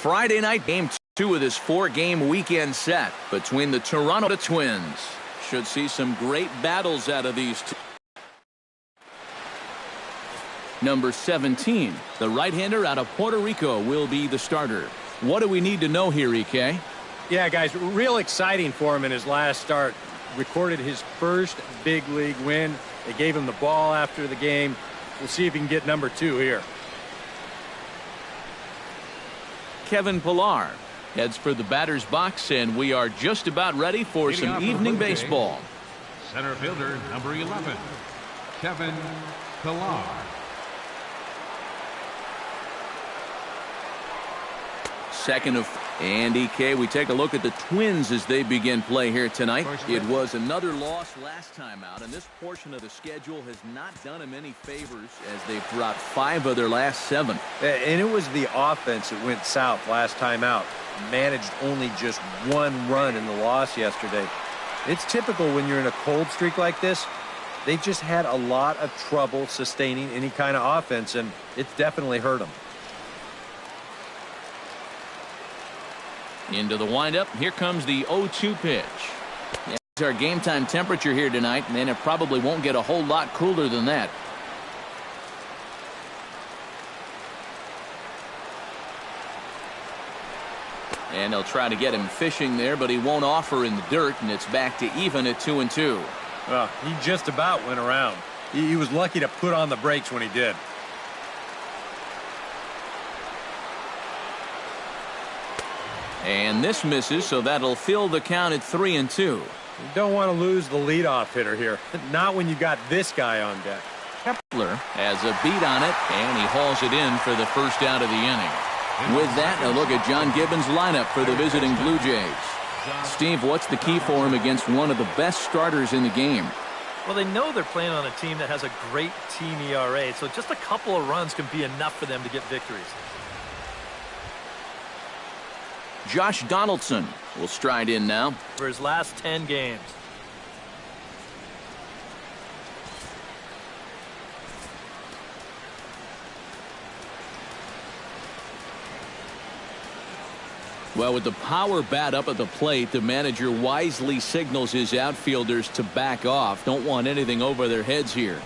Friday night game 2 of this 4-game weekend set between the Toronto Twins. Should see some great battles out of these two. Number 17, the right-hander out of Puerto Rico, will be the starter. What do we need to know here, EK? Yeah, guys, real exciting for him in his last start. Recorded his first big league win. They gave him the ball after the game. We'll see if he can get number 2 here. Kevin Pillar heads for the batter's box, and we are just about ready for some evening baseball. Center fielder, number 11, Kevin Pillar. Second of and EK, we take a look at the Twins as they begin play here tonight. It was another loss last time out, and this portion of the schedule has not done them any favors as they've dropped 5 of their last 7. And it was the offense that went south last time out. Managed only just 1 run in the loss yesterday. It's typical when you're in a cold streak like this. They just had a lot of trouble sustaining any kind of offense, and it's definitely hurt them. Into the windup. Here comes the 0-2 pitch. It's our game time temperature here tonight, and it probably won't get a whole lot cooler than that. And they'll try to get him fishing there, but he won't offer in the dirt, and it's back to even at 2-2. Well, he just about went around. He was lucky to put on the brakes when he did. And this misses, so that'll fill the count at 3-2. You don't want to lose the leadoff hitter here. Not when you got this guy on deck. Kepler has a beat on it, and he hauls it in for the first out of the inning. With that, a look at John Gibbons' lineup for the visiting Blue Jays. Steve, what's the key for him against one of the best starters in the game? Well, they know they're playing on a team that has a great team ERA, so just a couple of runs can be enough for them to get victories. Josh Donaldson will stride in now for his last 10 games. Well, with the power bat up at the plate, the manager wisely signals his outfielders to back off. Don't want anything over their heads here.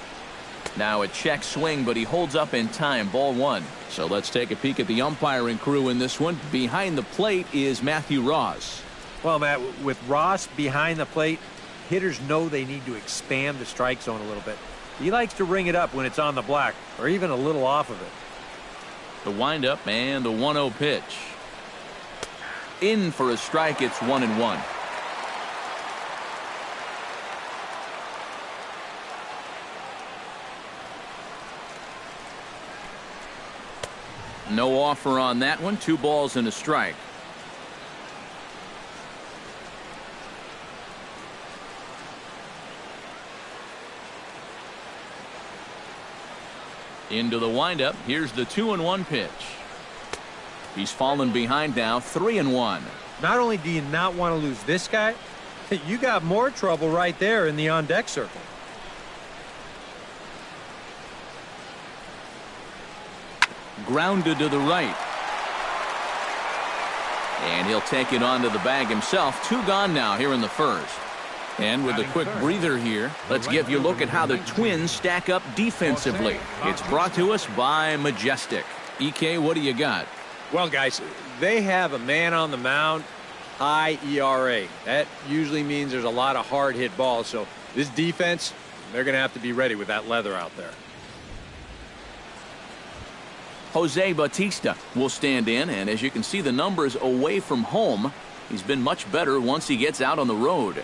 Now a check swing, but he holds up in time. Ball 1. So let's take a peek at the umpiring crew in this one. Behind the plate is Matthew Ross. Well, Matt, with Ross behind the plate, hitters know they need to expand the strike zone a little bit. He likes to ring it up when it's on the black, or even a little off of it. The windup and the 1-0 pitch. In for a strike. It's 1-1. No offer on that one. 2 balls and a strike. Into the windup. Here's the 2-1 pitch. He's fallen behind now. 3-1. Not only do you not want to lose this guy, you got more trouble right there in the on-deck circle. Grounded to the right. And he'll take it onto the bag himself. 2 gone now here in the first. And with a quick breather here, let's give you a look at how the Twins stack up defensively. It's brought to us by Majestic. EK, what do you got? Well, guys, they have a man on the mound, high ERA. That usually means there's a lot of hard hit balls. So this defense, they're going to have to be ready with that leather out there. Jose Bautista will stand in, and as you can see, the numbers away from home, he's been much better once he gets out on the road.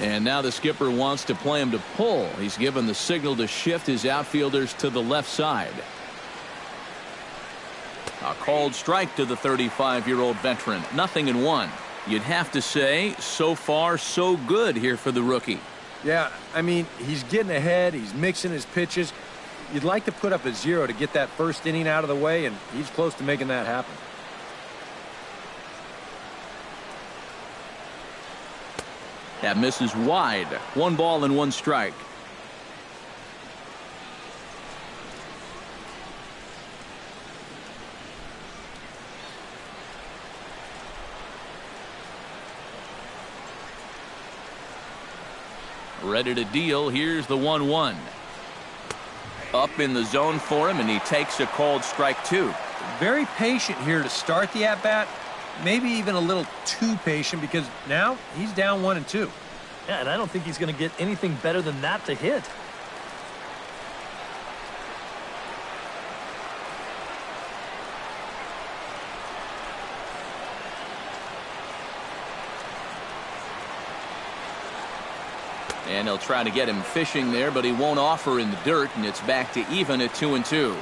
And now the skipper wants to play him to pull. He's given the signal to shift his outfielders to the left side. A called strike to the 35-year-old veteran. 0-1. You'd have to say, so far, so good here for the rookie. Yeah, I mean, he's getting ahead. He's mixing his pitches. You'd like to put up a 0 to get that first inning out of the way, and he's close to making that happen. That misses wide. 1 ball and 1 strike. Ready to deal. Here's the 1-1. Up in the zone for him, and he takes a called strike 2. Very patient here to start the at-bat. Maybe even a little too patient because now he's down 1-2. Yeah, and I don't think he's going to get anything better than that to hit. And he'll try to get him fishing there, but he won't offer in the dirt, and it's back to even at 2-2.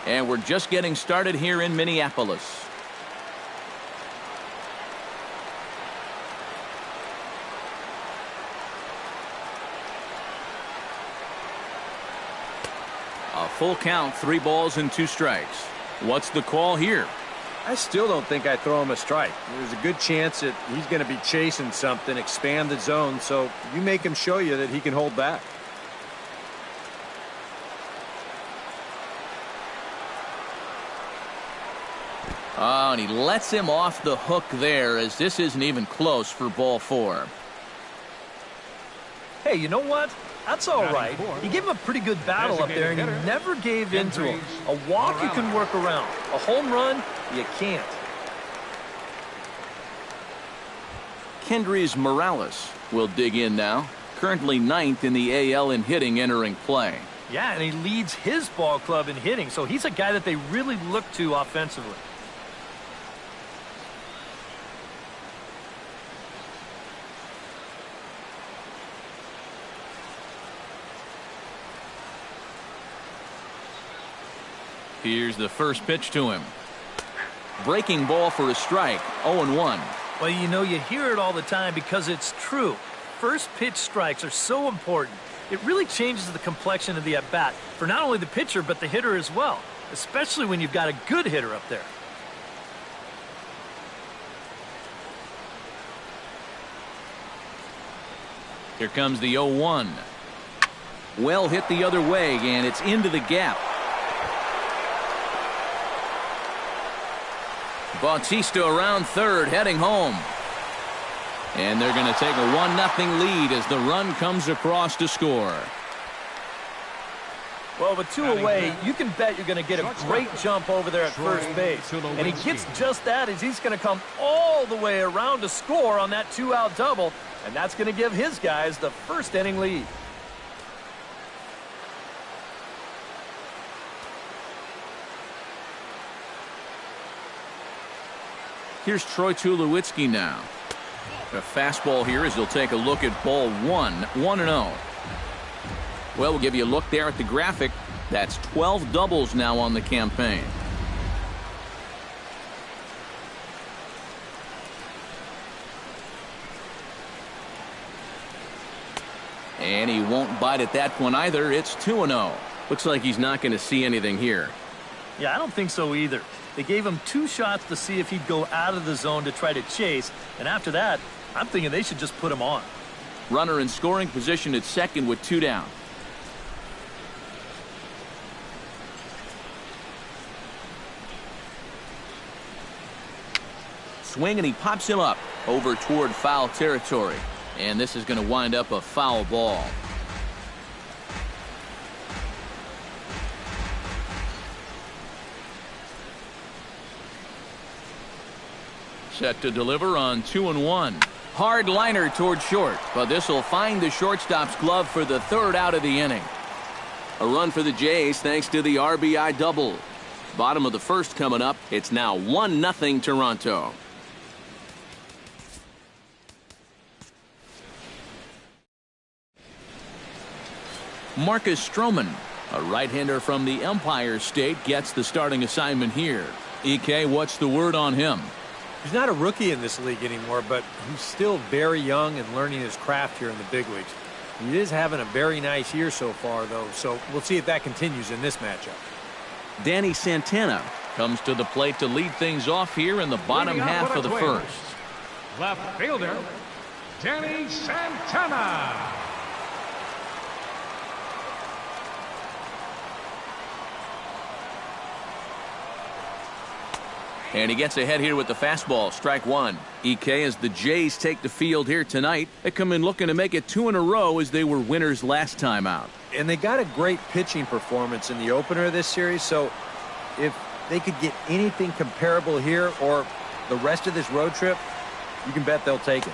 And we're just getting started here in Minneapolis. A full count, 3 balls and 2 strikes. What's the call here? I still don't think I throw him a strike. There's a good chance that he's going to be chasing something, expand the zone, so you make him show you that he can hold back. Oh, and he lets him off the hook there, as this isn't even close for ball 4. Hey, you know what? That's all right. He gave him a pretty good battle up there, and he never gave in to him. A walk you can work around. A home run, you can't. Kendrys Morales will dig in now. Currently 9th in the AL in hitting entering play. Yeah, and he leads his ball club in hitting, so he's a guy that they really look to offensively. Here's the first pitch to him. Breaking ball for a strike. 0-1. Well, you know, you hear it all the time because it's true. First pitch strikes are so important. It really changes the complexion of the at-bat for not only the pitcher but the hitter as well, especially when you've got a good hitter up there. Here comes the 0-1. Well hit the other way, and it's into the gap. Bautista around third, heading home. And they're going to take a 1-0 lead as the run comes across to score. Well, with 2 away, you can bet you're going to get a great jump over there at first base. And he gets just that as he's going to come all the way around to score on that 2-out double. And that's going to give his guys the first inning lead. Here's Troy Tulowitzki now. A fastball here as he'll take a look at ball 1, 1-0. Well, we'll give you a look there at the graphic. That's 12 doubles now on the campaign. And he won't bite at that one either. It's 2-0. Looks like he's not going to see anything here. Yeah, I don't think so either. They gave him 2 shots to see if he'd go out of the zone to try to chase. And after that, I'm thinking they should just put him on. Runner in scoring position at second with 2 down. Swing, and he pops him up over toward foul territory. And this is going to wind up a foul ball. Set to deliver on 2-1. Hard liner toward short, but this will find the shortstop's glove for the 3rd out of the inning. A run for the Jays thanks to the RBI double. Bottom of the 1st coming up. It's now 1-0 Toronto. Marcus Stroman, a right-hander from the Empire State, gets the starting assignment here. EK, what's the word on him? He's not a rookie in this league anymore, but he's still very young and learning his craft here in the big leagues. He is having a very nice year so far, though, so we'll see if that continues in this matchup. Danny Santana comes to the plate to lead things off here in the bottom half of the 1st. Left fielder, Danny Santana. And he gets ahead here with the fastball, strike one. EK, as the Jays take the field here tonight, they come in looking to make it 2 in a row as they were winners last time out. And they got a great pitching performance in the opener of this series, so if they could get anything comparable here or the rest of this road trip, you can bet they'll take it.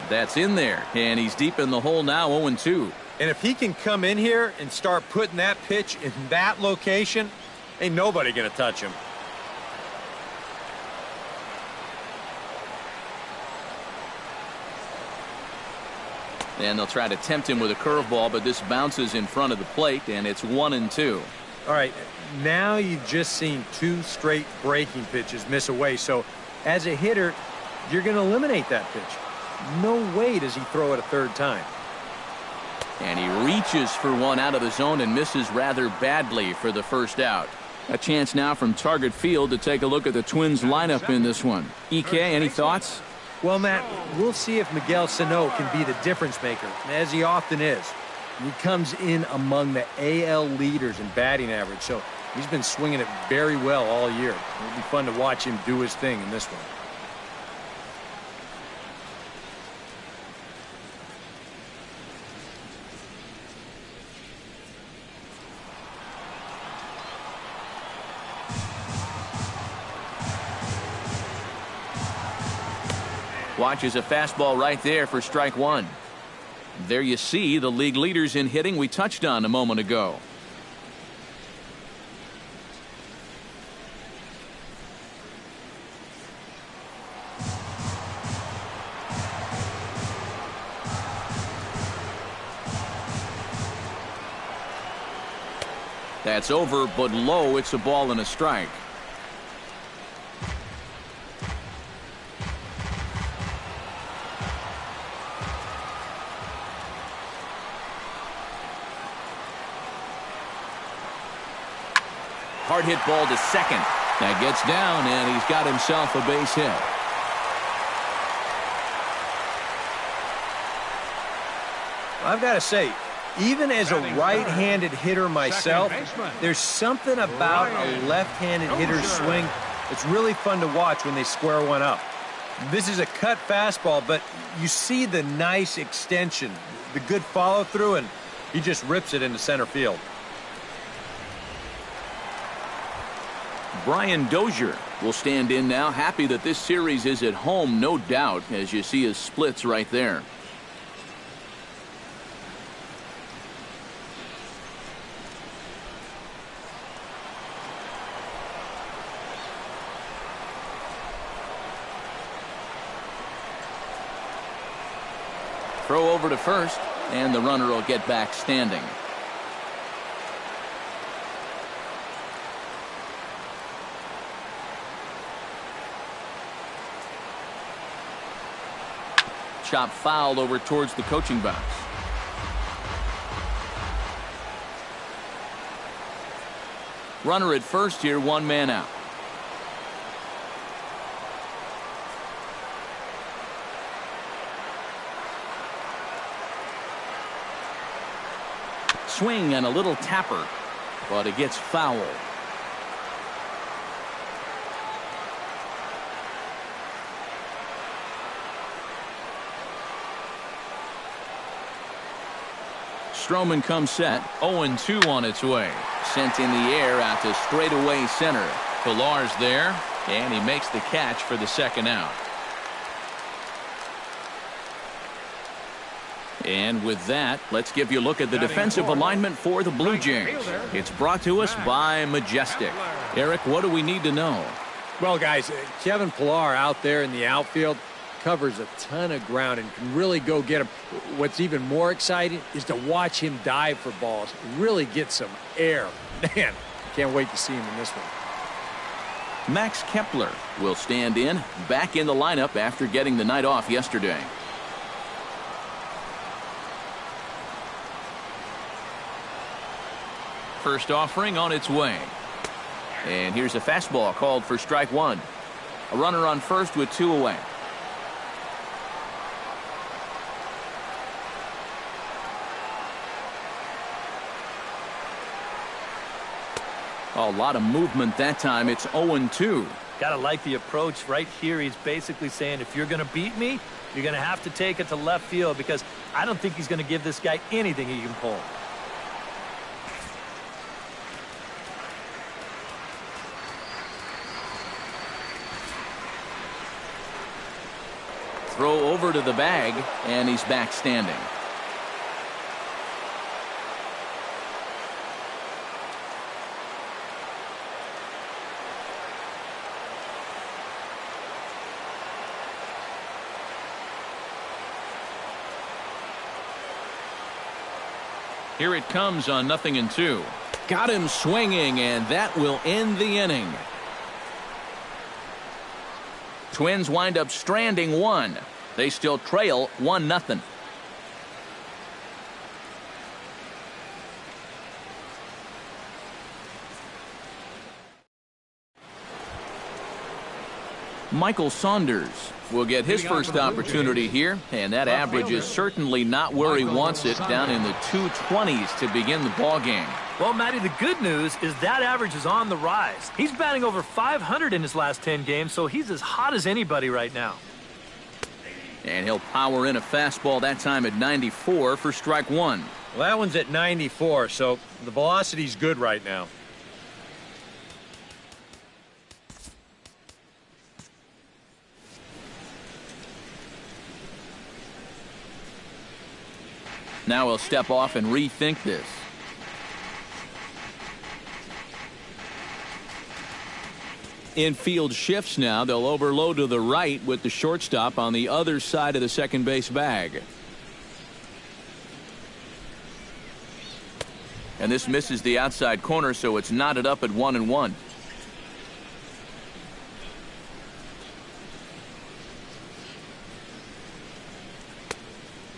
That's in there, and he's deep in the hole now, 0-2. And if he can come in here and start putting that pitch in that location, ain't nobody going to touch him. And they'll try to tempt him with a curveball, but this bounces in front of the plate, and it's 1-2. All right, now you've just seen 2 straight breaking pitches miss away. So as a hitter, you're going to eliminate that pitch. No way does he throw it a third time. And he reaches for one out of the zone and misses rather badly for the first out. A chance now from target field to take a look at the Twins lineup in this one. EK, any thoughts? Well, Matt, we'll see if Miguel Sano can be the difference maker, as he often is. He comes in among the AL leaders in batting average, so he's been swinging it very well all year. It'll be fun to watch him do his thing in this one. Watches a fastball right there for strike one. There you see the league leaders in hitting we touched on a moment ago. That's over, but low. It's a ball and a strike. Hard hit ball to second. That gets down, and he's got himself a base hit. I've got to say, even as a right-handed hitter myself, there's something about a left-handed hitter's swing that's really fun to watch when they square one up. This is a cut fastball, but you see the nice extension, the good follow-through, and he just rips it into center field. Brian Dozier will stand in now, happy that this series is at home, no doubt, as you see his splits right there. Throw over to first, and the runner will get back standing. Chop fouled over towards the coaching box. Runner at first here, 1 man out. Swing and a little tapper, but it gets foul. Stroman comes set, 0-2 on its way. Sent in the air out to straightaway center. Pilar's there, and he makes the catch for the second out. And with that, let's give you a look at the defensive alignment for the Blue Jays. It's brought to us by Majestic. Eric, what do we need to know? Well, guys, Kevin Pillar out there in the outfield covers a ton of ground and can really go get him. What's even more exciting is to watch him dive for balls, really get some air. Man, can't wait to see him in this one. Max Kepler will stand in, back in the lineup after getting the night off yesterday. First offering on its way. And here's a fastball called for strike one. A runner on first with 2 away. A lot of movement that time. It's 0-2. Gotta like the approach right here. He's basically saying, if you're going to beat me, you're going to have to take it to left field, because I don't think he's going to give this guy anything he can pull. Throw over to the bag, and he's back standing. Here it comes on 0-2. Got him swinging, and that will end the inning. Twins wind up stranding one. They still trail 1-0. Michael Saunders will get his first opportunity here, and that average is certainly not where he wants it, down in the 220s to begin the ball game. Well, Matty, the good news is that average is on the rise. He's batting over 500 in his last 10 games, so he's as hot as anybody right now. And he'll power in a fastball that time at 94 for strike one. Well, that one's at 94, so the velocity's good right now. Now he'll step off and rethink this. Infield shifts now. They'll overload to the right with the shortstop on the other side of the second base bag. And this misses the outside corner, so it's knotted up at 1-1.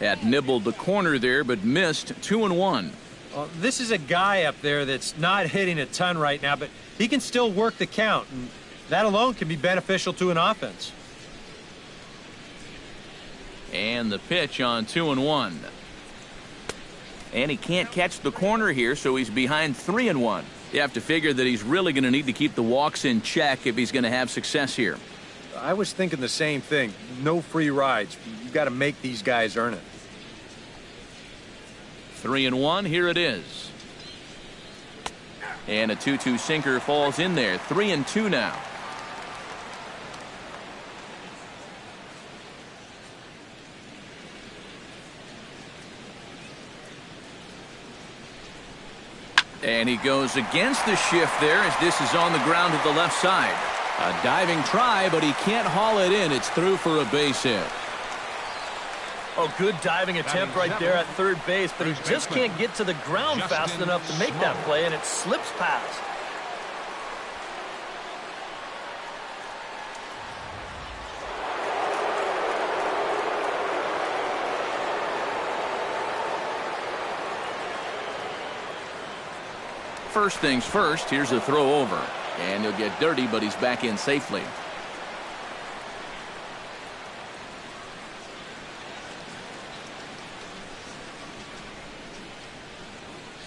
Had nibbled the corner there, but missed. 2-1. Well, this is a guy up there that's not hitting a ton right now, but he can still work the count, and that alone can be beneficial to an offense. And the pitch on 2-1. And he can't catch the corner here, so he's behind 3-1. You have to figure that he's really going to need to keep the walks in check if he's going to have success here. I was thinking the same thing. No free rides. You've got to make these guys earn it. 3-1. Here it is. And a 2-2 sinker falls in there. 3-2 now. And he goes against the shift there as this is on the ground to the left side. A diving try, but he can't haul it in. It's through for a base hit. Oh, good diving attempt right there at third base, but he just can't get to the ground fast enough to make that play, and it slips past. First things first, here's a throw over. And he'll get dirty, but he's back in safely.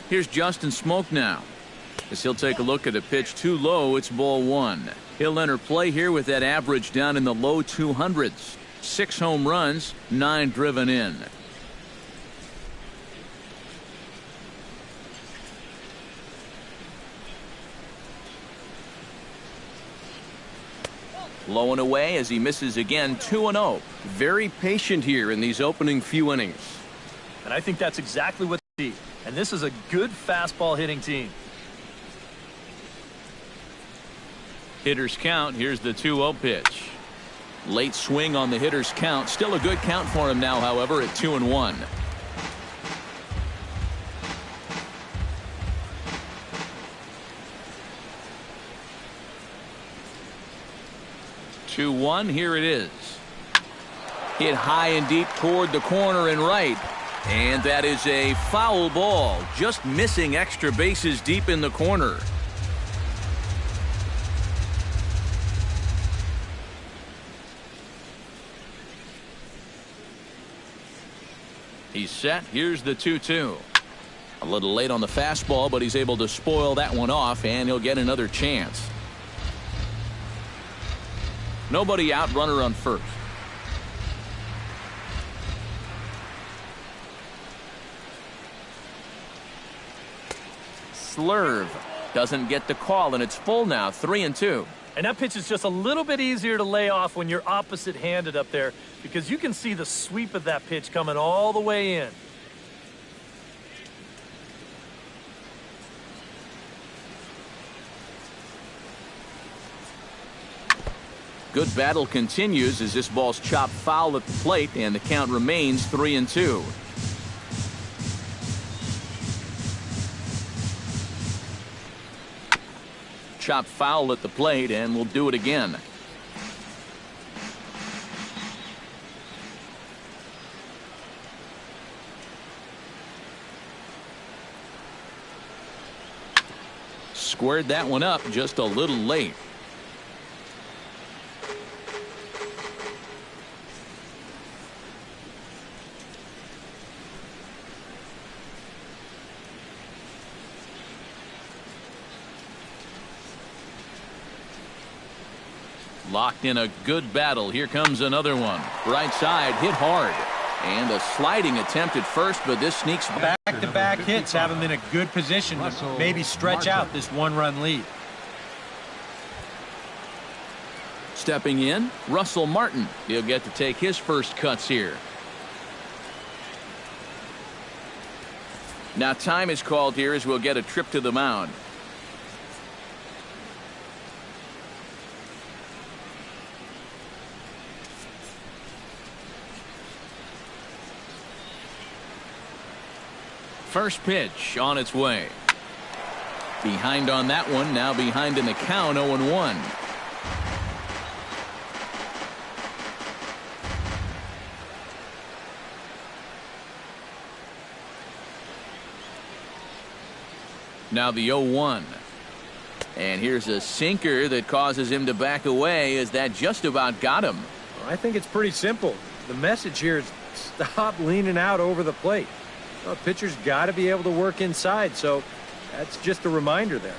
Here's Justin Smoke now, as he'll take a look at a pitch too low. It's ball one. He'll enter play here with that average down in the low 200s. 6 home runs, 9 driven in. Low and away as he misses again. 2-0. Very patient here in these opening few innings. And I think that's exactly what they need. And this is a good fastball hitting team. Hitter's count. Here's the 2-0 pitch. Late swing on the hitter's count. Still a good count for him now, however, at 2-1. Here it is. Hit high and deep toward the corner and right. And that is a foul ball. Just missing extra bases deep in the corner. He's set. Here's the 2-2. A little late on the fastball, but he's able to spoil that one off, and he'll get another chance. Nobody out, runner on first. Slurve doesn't get the call, and it's full now, 3-2. And that pitch is just a little bit easier to lay off when you're opposite-handed up there, because you can see the sweep of that pitch coming all the way in. Good battle continues as this ball's chopped foul at the plate, and the count remains 3-2. Chopped foul at the plate, and we'll do it again. Squared that one up just a little late. Locked in a good battle. Here comes another one. Right side, hit hard. And a sliding attempt at first, but this sneaks back. Back-to-back hits have him in a good position to maybe stretch out this one-run lead. Stepping in, Russell Martin. He'll get to take his first cuts here. Now time is called here as we'll get a trip to the mound. First pitch on its way. Behind on that one, now behind in the count, 0-1. Now the 0-1. And here's a sinker that causes him to back away, as that just about got him. Well, I think it's pretty simple. The message here is stop leaning out over the plate. Well, pitcher's got to be able to work inside, so that's just a reminder there.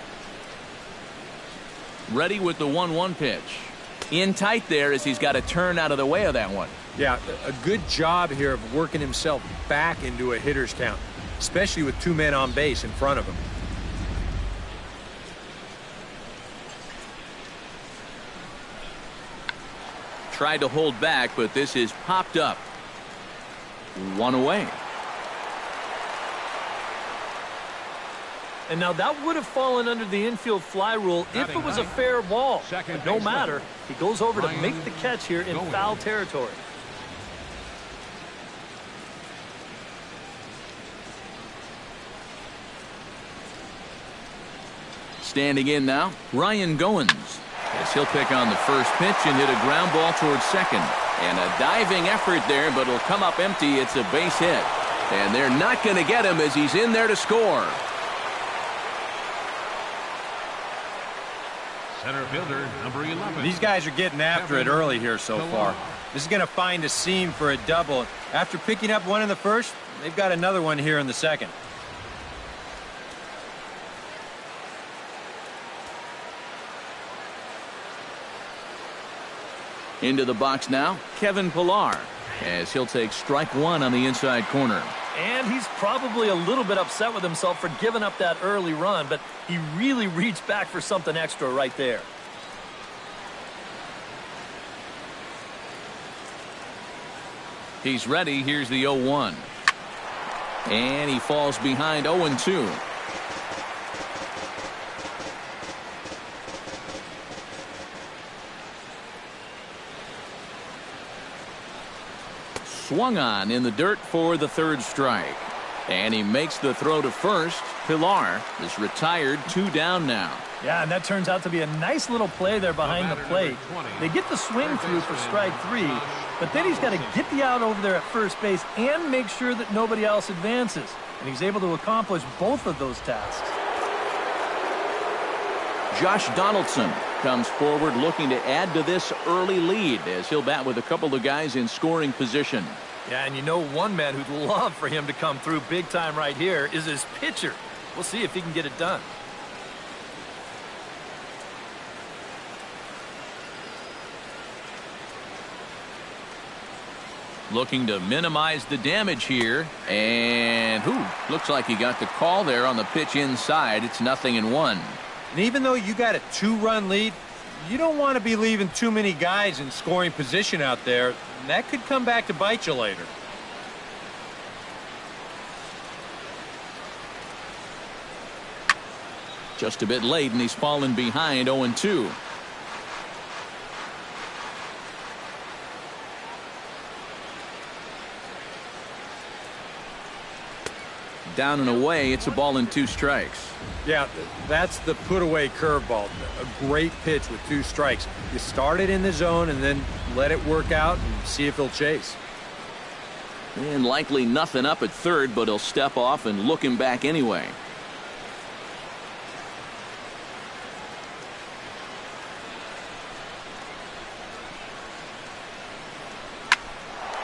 Ready with the 1-1 pitch. In tight there as he's got to turn out of the way of that one. Yeah, a good job here of working himself back into a hitter's count, especially with two men on base in front of him. Tried to hold back, but this is popped up. One away. And now that would have fallen under the infield fly rule if it was a fair ball. But no matter, he goes over to make the catch here in foul territory. Standing in now, Ryan Goins. As he'll pick on the first pitch and hit a ground ball towards second. And a diving effort there, but it'll come up empty. It's a base hit. And they're not going to get him as he's in there to score. Center fielder, number 11. These guys are getting after it early here so far. This is going to find a seam for a double. After picking up one in the first, they've got another one here in the second. Into the box now, Kevin Pillar, as he'll take strike one on the inside corner. And he's probably a little bit upset with himself for giving up that early run, but he really reached back for something extra right there. He's ready. Here's the 0-1. And he falls behind 0-2. Swung on in the dirt for the third strike. And he makes the throw to first. Pillar is retired, 2 down now. Yeah, and that turns out to be a nice little play there behind the plate. They get the swing through for strike 3, but then he's got to get the out over there at first base and make sure that nobody else advances. And he's able to accomplish both of those tasks. Josh Donaldson comes forward looking to add to this early lead as he'll bat with a couple of guys in scoring position. Yeah, and you know one man who'd love for him to come through big time right here is his pitcher. We'll see if he can get it done. Looking to minimize the damage here. And looks like he got the call there on the pitch inside. It's 0-1. And even though you got a 2-run lead, you don't want to be leaving too many guys in scoring position out there. That could come back to bite you later. Just a bit late, and he's fallen behind 0-2. Down and away, it's a ball and 2 strikes. Yeah, that's the put-away curveball. A great pitch with 2 strikes. You start it in the zone and then let it work out and see if he'll chase. And likely nothing up at third, but he'll step off and look him back anyway.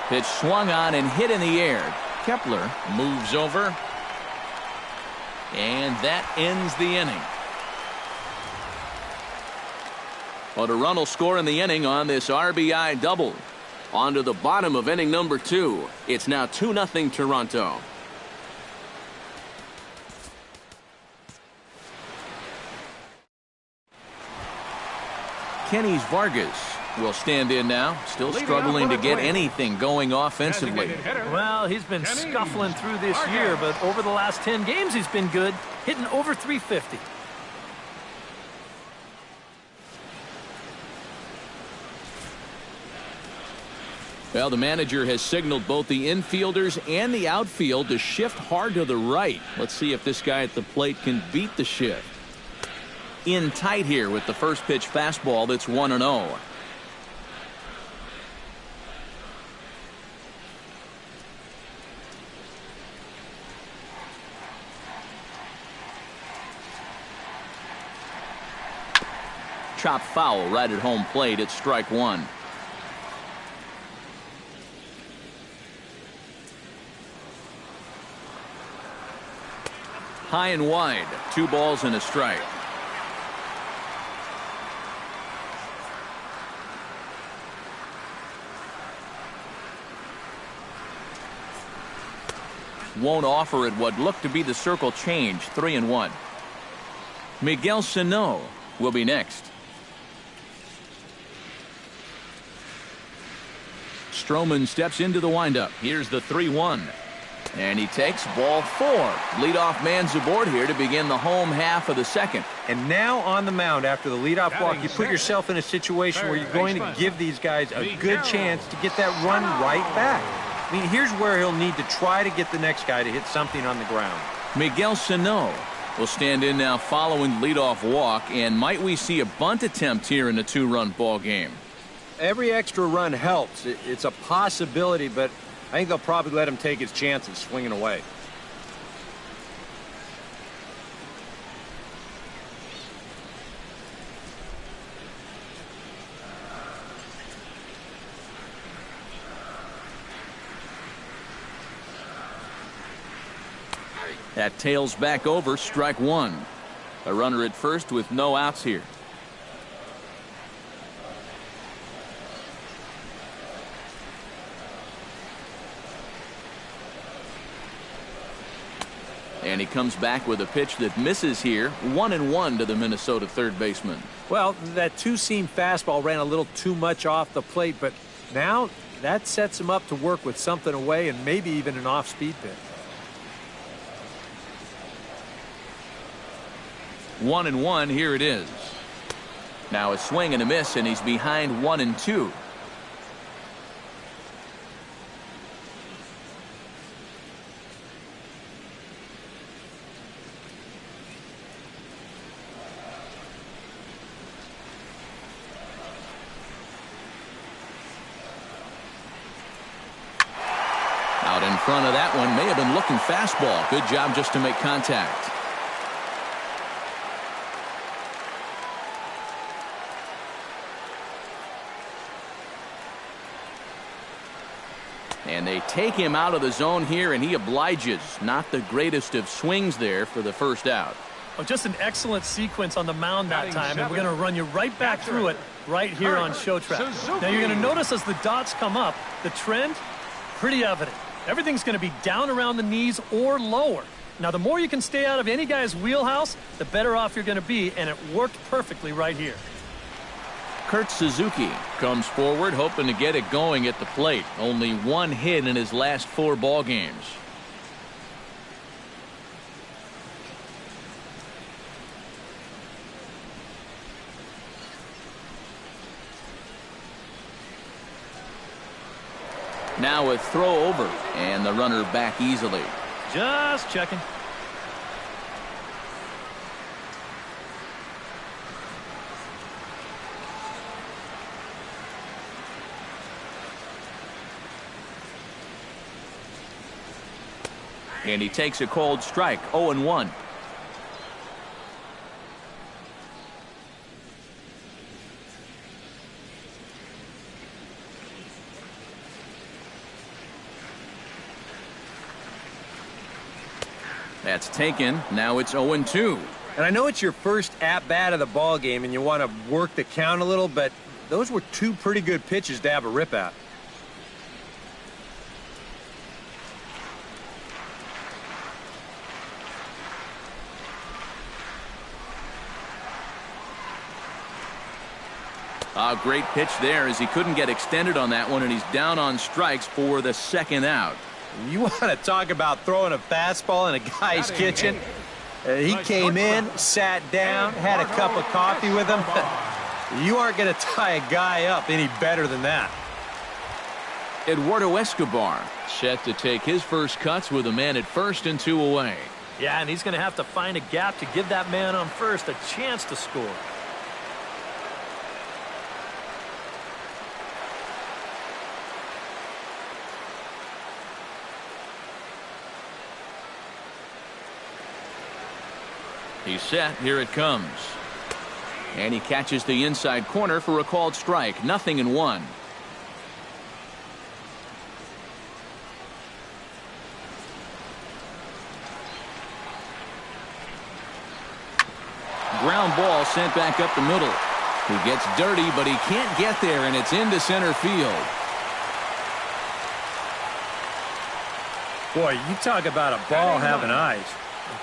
Pitch swung on and hit in the air. Kepler moves over. And that ends the inning. But a run will score in the inning on this RBI double. On to the bottom of inning number 2. It's now 2-0 Toronto. Kenny's Vargas will stand in now, still struggling to get anything going offensively. Well, he's been scuffling through this year, but over the last 10 games he's been good, hitting over 350. Well, the manager has signaled both the infielders and the outfield to shift hard to the right. Let's see if this guy at the plate can beat the shift. In tight here with the first pitch fastball that's 1-0. Chop foul right at home plate. It's strike 1. High and wide. 2 balls and a strike. Won't offer it what looked to be the circle change. 3-1. Miguel Sano will be next. Stroman steps into the windup. Here's the 3-1. And he takes ball 4. Leadoff man's aboard here to begin the home half of the second. And now on the mound after the leadoff walk, you put yourself in a situation where you're going to give these guys a good chance to get that run right back. I mean, here's where he'll need to try to get the next guy to hit something on the ground. Miguel Sano will stand in now following the leadoff walk. And might we see a bunt attempt here in a 2-run ball game? Every extra run helps. It's a possibility, but I think they'll probably let him take his chances swinging away. That tails back over, strike 1. A runner at first with no outs here. And he comes back with a pitch that misses here. 1-1 to the Minnesota third baseman. Well, that 2-seam fastball ran a little too much off the plate, but now that sets him up to work with something away and maybe even an off-speed pitch. 1-1, here it is. Now a swing and a miss, and he's behind 1-2. Out in front of that one, may have been looking fastball. Good job just to make contact. And they take him out of the zone here, and he obliges. Not the greatest of swings there for the first out. Oh, just an excellent sequence on the mound that time, and we're going to run you right back through it right here on Show Track. Now you're going to notice as the dots come up, the trend, pretty evident. Everything's going to be down around the knees or lower. Now the more you can stay out of any guy's wheelhouse, the better off you're going to be, and it worked perfectly right here. Kurt Suzuki comes forward hoping to get it going at the plate. Only one hit in his last 4 ball games. Now a throw over, and the runner back easily. Just checking. And he takes a cold strike, 0-1. That's taken. Now it's 0-2. And I know it's your first at-bat of the ball game and you want to work the count a little, but those were 2 pretty good pitches to have a rip at. A great pitch there as he couldn't get extended on that one, and he's down on strikes for the second out. You want to talk about throwing a fastball in a guy's kitchen? He came in, sat down, had a cup of coffee with him. You aren't going to tie a guy up any better than that. Eduardo Escobar set to take his first cuts with a man at first and 2 away. Yeah, and he's going to have to find a gap to give that man on first a chance to score. He's set. Here it comes. And he catches the inside corner for a called strike. 0-1. Ground ball sent back up the middle. He gets dirty, but he can't get there, and it's into center field. Boy, you talk about a ball having eyes.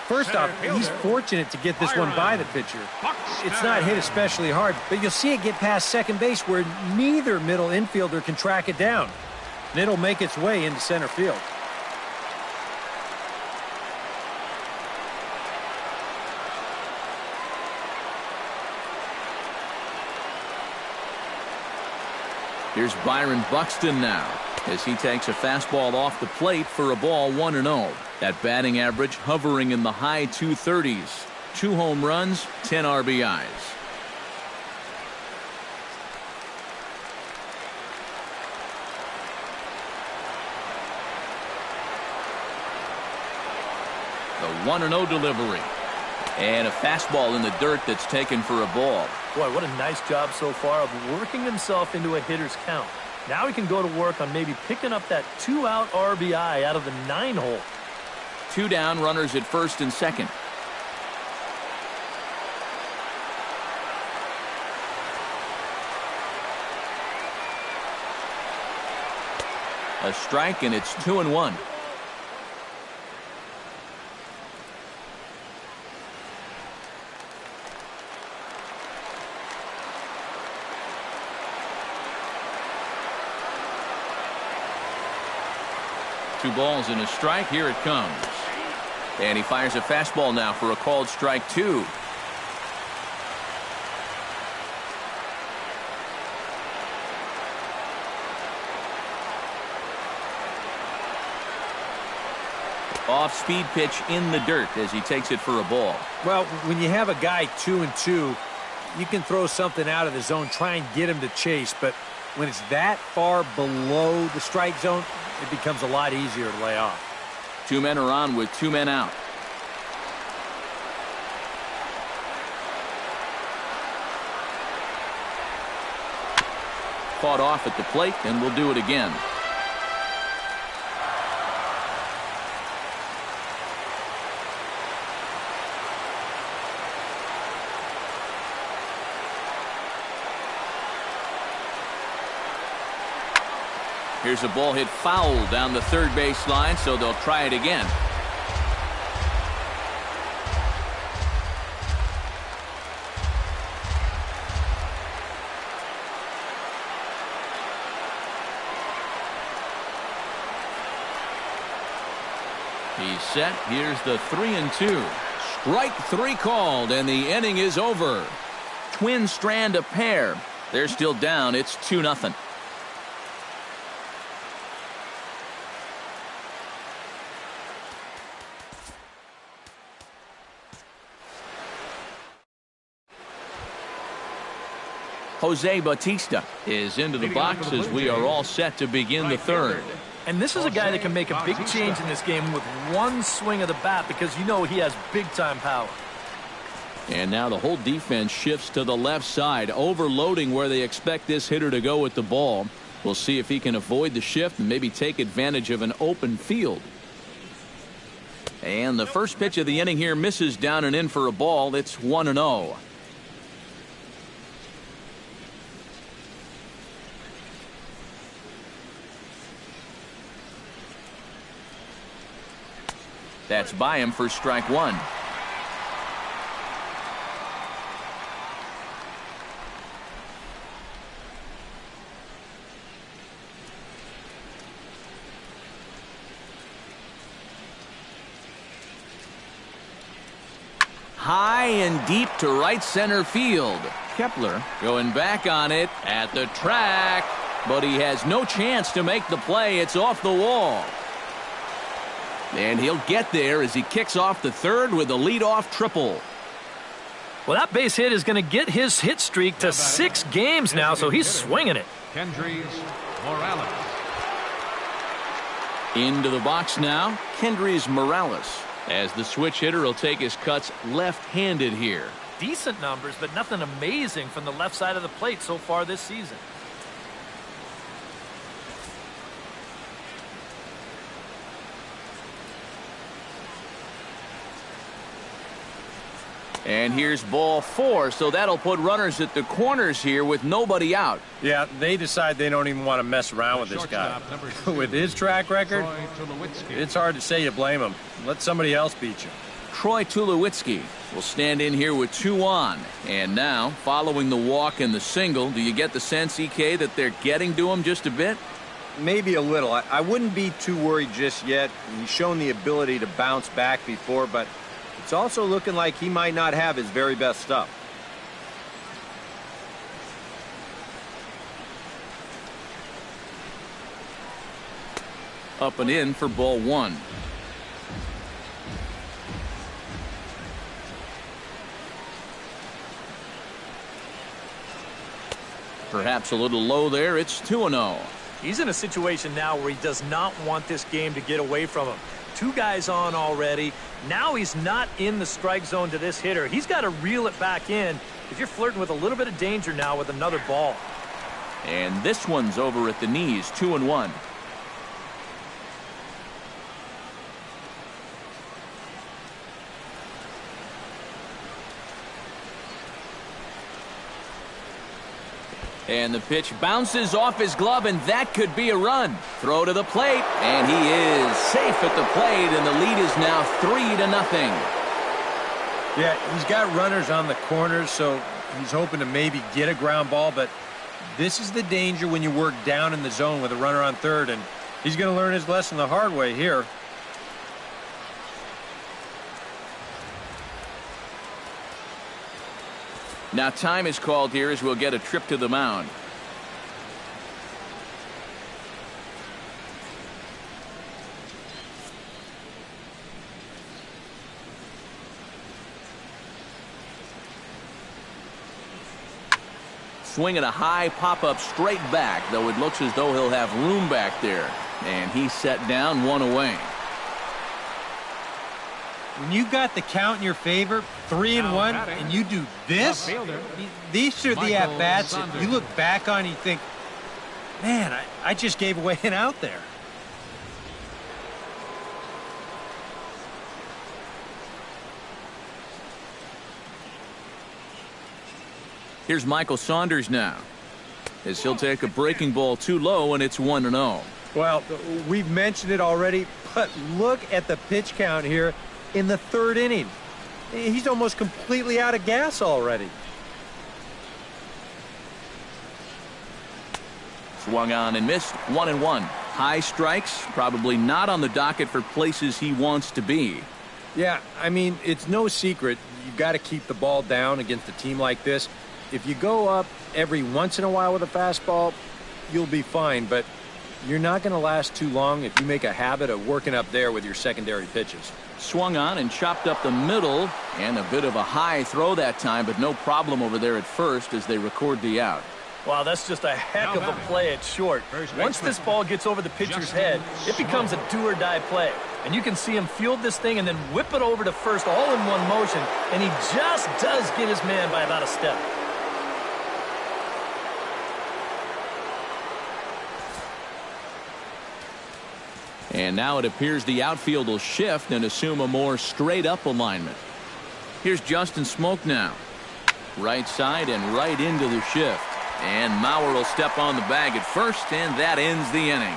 First off, he's fortunate to get this one by the pitcher. It's not hit especially hard, but you'll see it get past second base where neither middle infielder can track it down. And it'll make its way into center field. Here's Byron Buxton now as he takes a fastball off the plate for a ball 1-0. That batting average hovering in the high 230s. 2 home runs, 10 RBIs. The 1-0 delivery. And a fastball in the dirt that's taken for a ball. Boy, what a nice job so far of working himself into a hitter's count. Now he can go to work on maybe picking up that 2-out RBI out of the 9-hole. 2 down, runners at first and second. A strike, and it's 2-1. Two balls and a strike. Here it comes. And he fires a fastball now for a called strike 2. Off-speed pitch in the dirt as he takes it for a ball. Well, when you have a guy 2-2, you can throw something out of the zone, try and get him to chase. But when it's that far below the strike zone, it becomes a lot easier to lay off. 2 men are on with 2 men out. Caught off at the plate, and we'll do it again. Here's a ball hit foul down the third base line, so they'll try it again. He's set. Here's the 3-2. Strike three called, and the inning is over. Twins strand a pair. They're still down. It's 2-0. Jose Bautista is into the box as we are all set to begin the third. And this is a guy that can make a big change in this game with one swing of the bat, because you know he has big-time power. And now the whole defense shifts to the left side, overloading where they expect this hitter to go with the ball. We'll see if he can avoid the shift and maybe take advantage of an open field. And the first pitch of the inning here misses down and in for a ball. It's 1-0. That's by him for strike one. High and deep to right center field. Kepler going back on it at the track, but he has no chance to make the play. It's off the wall. And he'll get there as he kicks off the third with a leadoff triple. Well, that base hit is going to get his hit streak to 6 games now, so he's swinging it. Kendrys Morales. Into the box now, Kendrys Morales. As the switch hitter will take his cuts left-handed here. Decent numbers, but nothing amazing from the left side of the plate so far this season. And here's ball 4, so that'll put runners at the corners here with nobody out. Yeah, they decide they don't even want to mess around with this guy. With his track record, it's hard to say you blame him. Let somebody else beat you. Troy Tulowitzki will stand in here with 2 on. And now, following the walk and the single, do you get the sense, EK, that they're getting to him just a bit? Maybe a little. I wouldn't be too worried just yet. He's shown the ability to bounce back before, but it's also looking like he might not have his very best stuff. Up and in for ball 1. Perhaps a little low there. It's 2-0. He's in a situation now where he does not want this game to get away from him. 2 guys on already. Now he's not in the strike zone to this hitter. He's got to reel it back in if you're flirting with a little bit of danger now with another ball. And this one's over at the knees, 2-1. And the pitch bounces off his glove, and that could be a run. Throw to the plate, and he is safe at the plate, and the lead is now 3-0. Yeah, he's got runners on the corners, so he's hoping to maybe get a ground ball, but this is the danger when you work down in the zone with a runner on third, and he's going to learn his lesson the hard way here. Now time is called here as we'll get a trip to the mound. Swinging a high pop-up straight back, though it looks as though he'll have room back there. And he's set down, 1 away. When you got the count in your favor, 3-1, and you do this, these are the at-bats that you look back on and you think, man, I just gave away an out there. Here's Michael Saunders now. as he'll take a breaking ball too low, and it's 1-0. Well, we've mentioned it already, but look at the pitch count here in the third inning. He's almost completely out of gas already. Swung on and missed. 1-1. High strikes, probably not on the docket for places he wants to be. Yeah, I mean, it's no secret you've got to keep the ball down against a team like this. If you go up every once in a while with a fastball, you'll be fine, but you're not going to last too long if you make a habit of working up there with your secondary pitches. Swung on and chopped up the middle, and a bit of a high throw that time, but no problem over there at first as they record the out. Wow, that's just a heck of a play at short. Once this ball gets over the pitcher's head, it becomes a do-or-die play. And you can see him field this thing and then whip it over to first all in one motion, and he just does get his man by about a step. And now it appears the outfield will shift and assume a more straight-up alignment. Here's Justin Smoak now. Right side and right into the shift. And Mauer will step on the bag at first, and that ends the inning.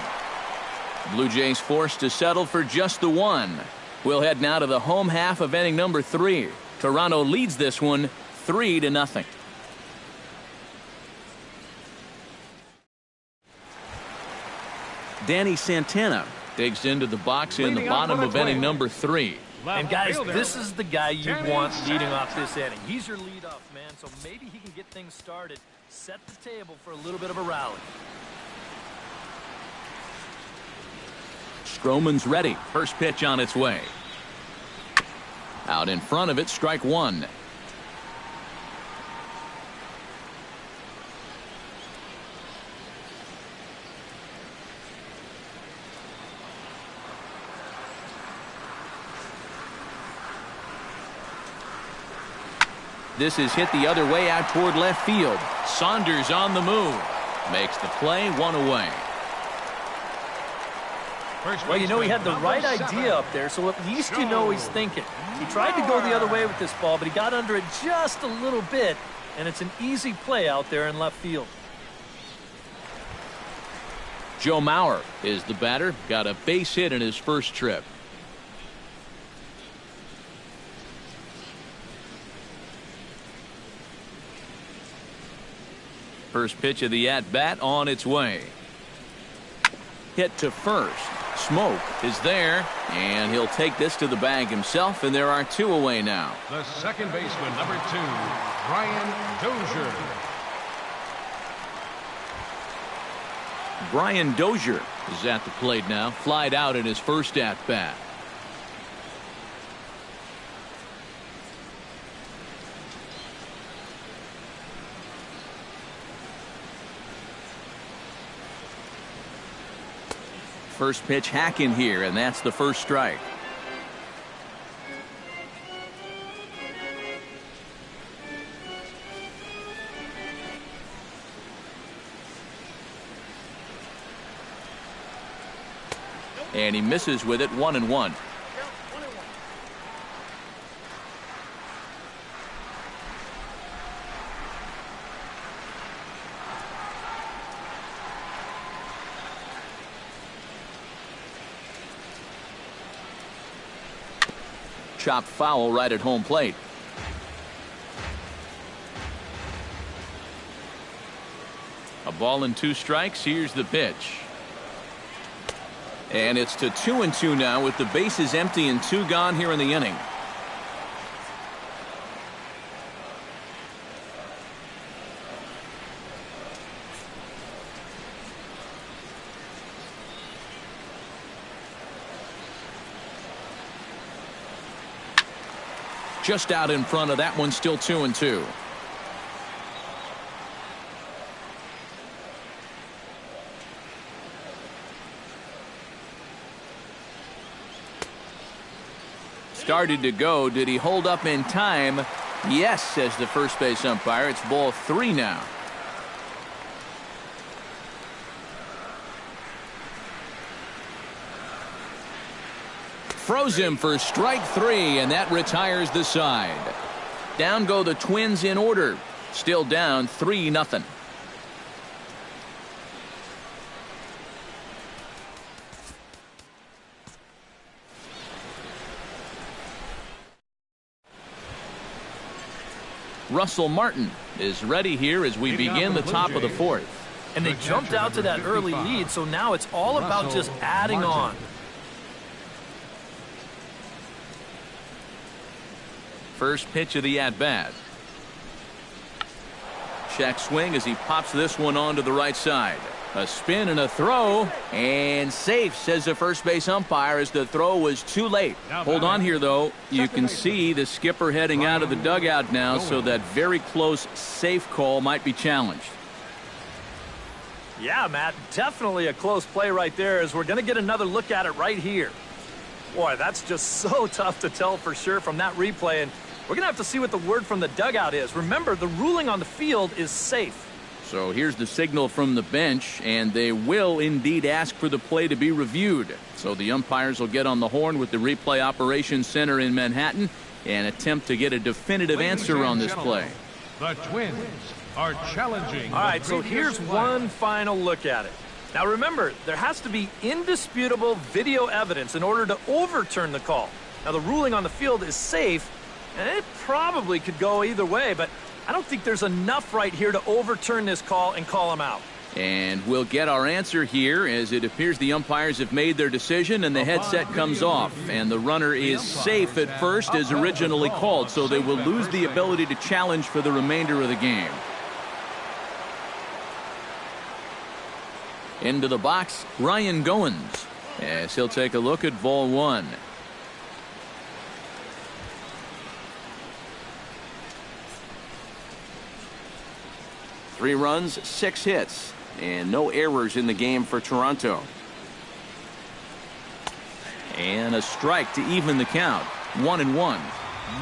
Blue Jays forced to settle for just the one. We'll head now to the home half of inning number 3. Toronto leads this one 3-0. Danny Santana digs into the box in the bottom of inning number 3. And guys, this is the guy you want leading off this inning. He's your leadoff man, so maybe he can get things started, set the table for a little bit of a rally. Stroman's ready. First pitch on its way. Out in front of it, strike one. This is hit the other way out toward left field. Saunders on the move. Makes the play, one away. Well, you know, he had the right idea up there, so at least you know he's thinking. He tried to go the other way with this ball, but he got under it just a little bit, and it's an easy play out there in left field. Joe Mauer is the batter. Got a base hit in his first trip. First pitch of the at-bat on its way. Hit to first. Smoak is there, and he'll take this to the bag himself, and there are two away now. The second baseman, number 2, Brian Dozier. Brian Dozier is at the plate now. Flied out in his first at-bat. First pitch hack in here, and that's the first strike. And he misses with it, 1-1. Chopped foul right at home plate. A ball and 2 strikes. Here's the pitch. And it's to 2-2 now with the bases empty and 2 gone here in the inning. Just out in front of that one, still 2-2. Started to go. Did he hold up in time? Yes, says the first base umpire. It's ball 3 now. Froze him for strike 3, and that retires the side. Down go the Twins in order. Still down 3-0. Russell Martin is ready here as we begin the top of the fourth. And they jumped out to that early lead, so now it's all about just adding on. First pitch of the at-bat. Check swing as he pops this one onto the right side. A spin and a throw, and safe, says the first base umpire, as the throw was too late. Hold on here, though. You can see the skipper heading out of the dugout now, so that very close safe call might be challenged. Yeah, Matt, definitely a close play right there, as we're going to get another look at it right here. Boy, that's just so tough to tell for sure from that replay, and we're going to have to see what the word from the dugout is. Remember, the ruling on the field is safe. So here's the signal from the bench, and they will indeed ask for the play to be reviewed. So the umpires will get on the horn with the replay operations center in Manhattan and attempt to get a definitive answer on this play. The Twins are challenging. All right, so here's one final look at it. Now remember, there has to be indisputable video evidence in order to overturn the call. Now the ruling on the field is safe, and it probably could go either way, but I don't think there's enough right here to overturn this call and call him out. And we'll get our answer here, as it appears the umpires have made their decision and the headset comes off. And the runner is safe at first as originally called, so they will lose the ability to challenge for the remainder of the game. Into the box, Ryan Goins, as he'll take a look at ball one. Three runs, 6 hits, and no errors in the game for Toronto. And a strike to even the count. 1-1.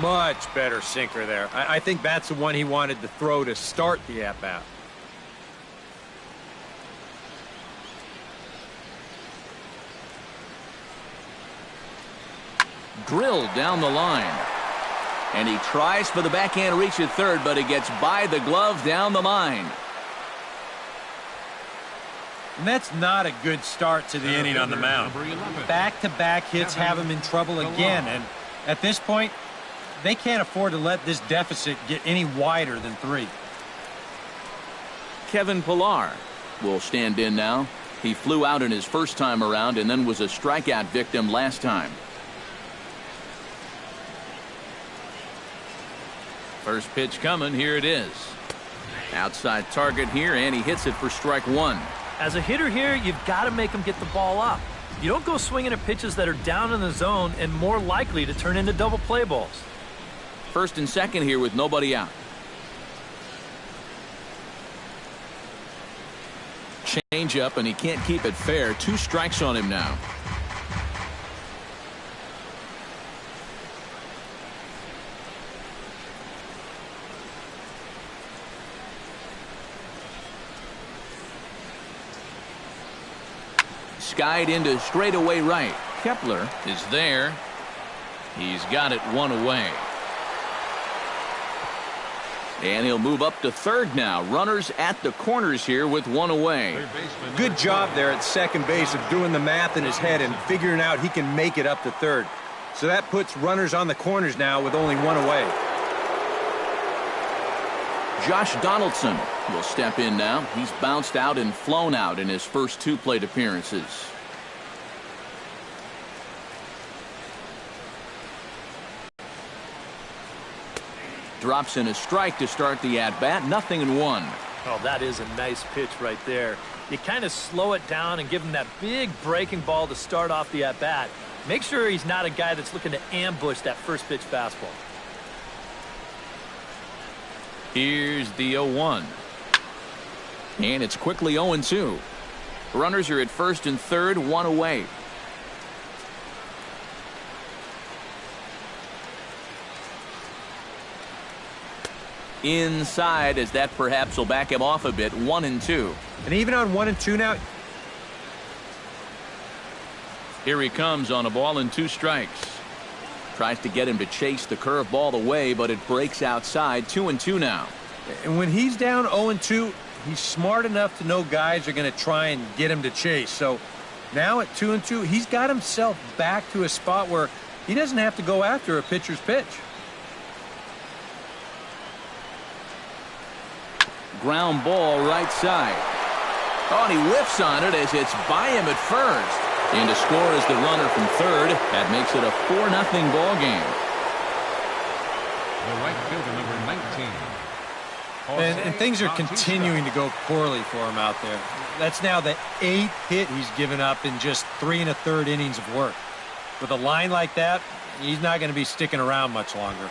Much better sinker there. I think that's the one he wanted to throw to start the at-bat. Drilled down the line. And he tries for the backhand reach at third, but it gets by the glove down the line. And that's not a good start to the inning on the mound. Back-to-back hits have him in trouble again, and at this point, they can't afford to let this deficit get any wider than 3. Kevin Pillar will stand in now. He flew out in his first time around and then was a strikeout victim last time. First pitch coming. Here it is. Outside target here, and he hits it for strike one. As a hitter here, you've got to make him get the ball up. You don't go swinging at pitches that are down in the zone and more likely to turn into double play balls. First and second here with nobody out. Change up, and he can't keep it fair. 2 strikes on him now. Skied into straightaway right. Kepler is there. He's got it 1 away. And he'll move up to third now. Runners at the corners here with 1 away. Good job there at second base of doing the math in his head and figuring out he can make it up to third. So that puts runners on the corners now with only 1 away. Josh Donaldson will step in now. He's bounced out and flown out in his first 2 plate appearances. Drops in a strike to start the at-bat. 0-1. Oh, that is a nice pitch right there. You kind of slow it down and give him that big breaking ball to start off the at-bat. Make sure he's not a guy that's looking to ambush that first pitch fastball. Here's the 0-1. And it's quickly 0-2. Runners are at first and third, 1 away. Inside, as that perhaps will back him off a bit. 1-2. And even on 1-2 now. Here he comes on a ball and 2 strikes. Tries to get him to chase the curveball away, but it breaks outside. 2-2 now. And when he's down 0-2, he's smart enough to know guys are going to try and get him to chase. So now at 2-2, he's got himself back to a spot where he doesn't have to go after a pitcher's pitch. ground ball right side. Oh, and he whiffs on it as it's by him at first. And to score is the runner from third. That makes it a 4-0 ball game. The right fielder, number 19. And things are continuing to go poorly for him out there. That's now the 8th hit he's given up in just 3 1/3 innings of work. With a line like that, he's not going to be sticking around much longer.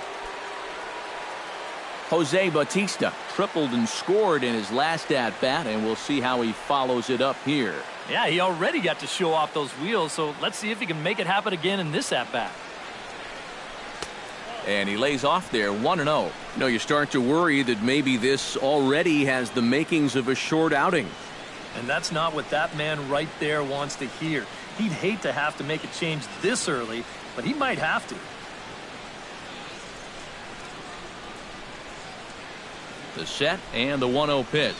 Jose Bautista tripled and scored in his last at-bat, and we'll see how he follows it up here. Yeah, he already got to show off those wheels, so let's see if he can make it happen again in this at-bat. And he lays off there, 1-0. You know, you start to worry that maybe this already has the makings of a short outing. And that's not what that man right there wants to hear. He'd hate to have to make a change this early, but he might have to. The set and the 1-0 pitch.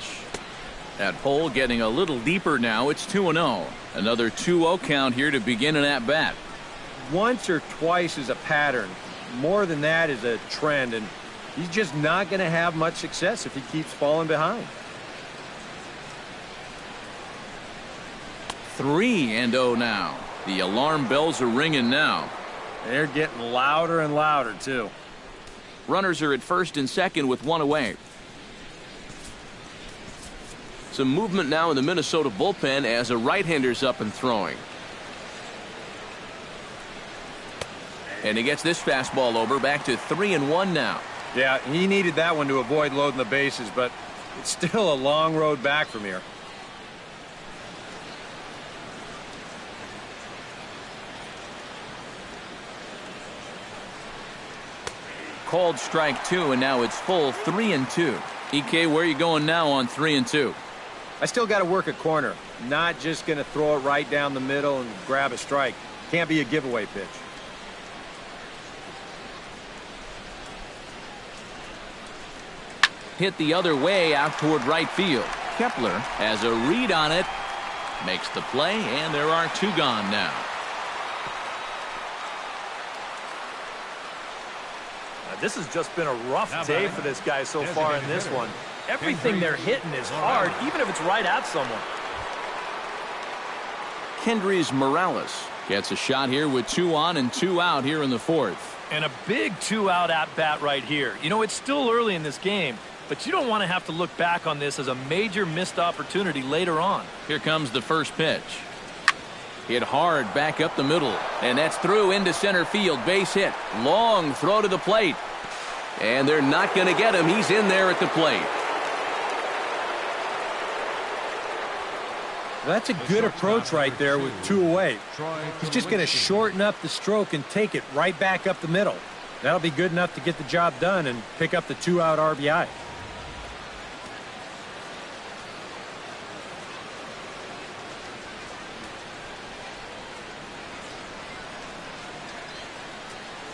That hole getting a little deeper now. It's 2-0. Another 2-0 count here to begin an at-bat. Once or twice is a pattern. More than that is a trend, and he's just not going to have much success if he keeps falling behind. 3-0 now. The alarm bells are ringing now. They're getting louder and louder, too. Runners are at first and second with one away. Some movement now in the Minnesota bullpen as a right-hander's up and throwing. And he gets this fastball over, back to 3-1 now. Yeah, he needed that one to avoid loading the bases, but it's still a long road back from here. Called strike 2, and now it's full 3-2. EK, where are you going now on 3-2? I still got to work a corner. Not just going to throw it right down the middle and grab a strike. Can't be a giveaway pitch. Hit the other way out toward right field. Kepler has a read on it. Makes the play, and there are 2 gone now. This has just been a rough day for this guy so far in this one. Everything they're hitting is hard, even if it's right at someone. Kendrys Morales gets a shot here with 2 on and 2 out here in the 4th. And a big 2-out at-bat right here. You know, it's still early in this game, but you don't want to have to look back on this as a major missed opportunity later on. Here comes the first pitch. Hit hard back up the middle, and that's through into center field. Base hit. Long throw to the plate. And they're not going to get him. He's in there at the plate. That's a good approach right there with 2 away. He's just going to shorten up the stroke and take it right back up the middle. That'll be good enough to get the job done and pick up the 2-out RBI.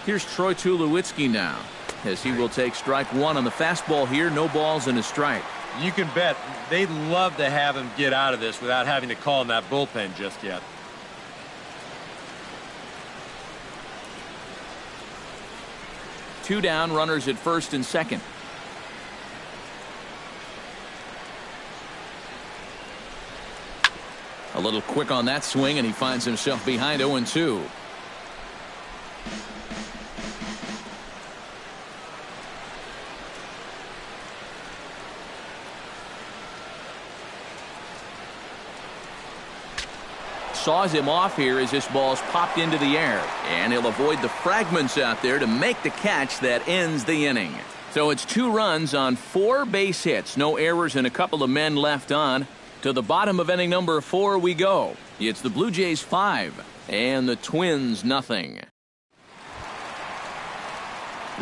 Here's Troy Tulowitzki now, as he will take strike 1 on the fastball here. No balls and a strike. You can bet they'd love to have him get out of this without having to call in that bullpen just yet. Two down, runners at first and second. A little quick on that swing, and he finds himself behind 0-2. Saws him off here as this ball's popped into the air, and he'll avoid the fragments out there to make the catch that ends the inning. So it's 2 runs on 4 base hits, no errors, and a couple of men left on. To the bottom of inning number 4 we go. It's the Blue Jays 5 and the Twins nothing.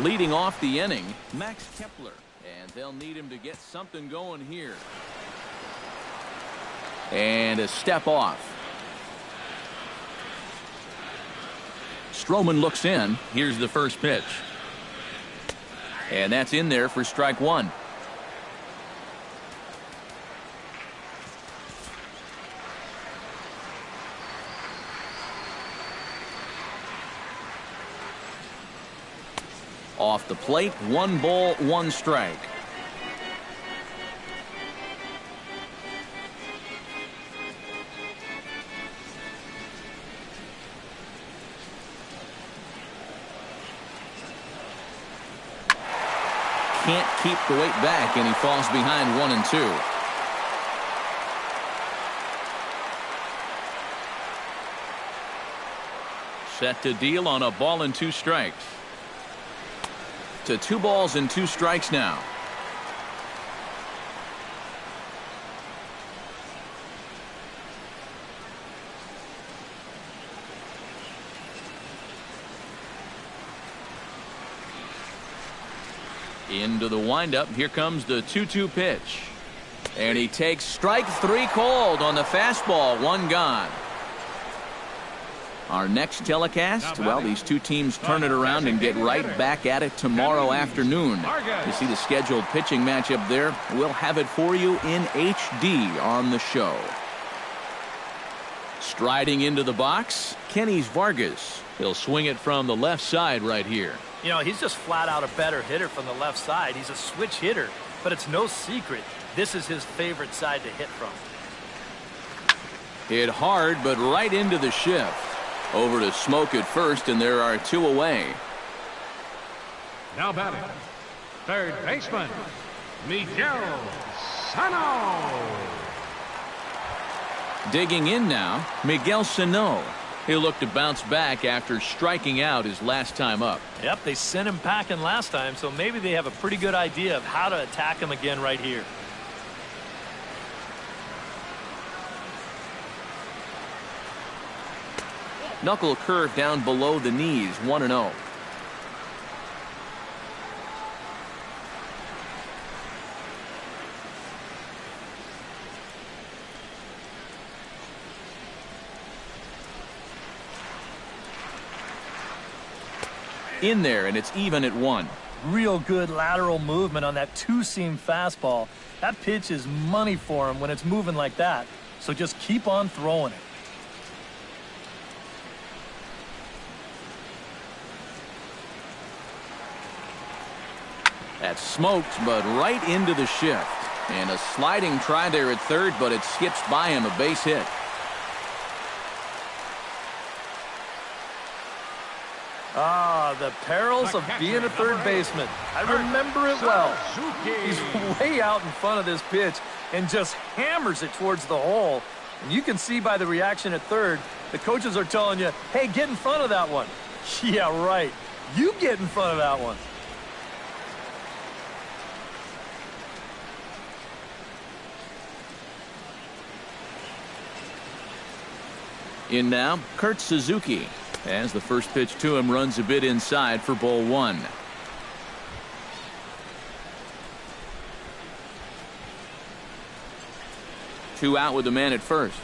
Leading off the inning, Max Kepler, and they'll need him to get something going here. And a step off. Stroman looks in. Here's the first pitch. And that's in there for strike 1. Off the plate, 1 ball, 1 strike. can't keep the weight back, and he falls behind 1-2. Set to deal on a ball and 2 strikes. To 2 balls and 2 strikes now. Into the windup. Here comes the 2-2 pitch. And he takes strike 3 called on the fastball. 1 gone. Our next telecast, well, these two teams turn it around and get right back at it tomorrow afternoon. You see the scheduled pitching matchup there. We'll have it for you in HD on the show. Striding into the box, Kenny's Vargas. He'll swing it from the left side right here. You know, he's just flat out a better hitter from the left side. He's a switch hitter, but it's no secret this is his favorite side to hit from. Hit hard, but right into the shift. Over to Smoke at first, and there are 2 away. Now batting, third baseman, Miguel Sano. Digging in now, Miguel Sano. He'll look to bounce back after striking out his last time up. Yep, they sent him packing last time, so maybe they have a pretty good idea of how to attack him again right here. Knuckle curve down below the knees, 1-0. In there, and it's even at 1. Real good lateral movement on that 2-seam fastball. That pitch is money for him when it's moving like that, so just keep on throwing it. That's smoked, but right into the shift. And a sliding try there at third, but it skips by him, a base hit. Ah, the perils of being a third baseman. I remember it well. He's way out in front of this pitch and just hammers it towards the hole. And you can see by the reaction at third, the coaches are telling you, hey, get in front of that one. Yeah, right. You get in front of that one. In now, Kurt Suzuki. As the first pitch to him runs a bit inside for ball 1. Two out with the man at first.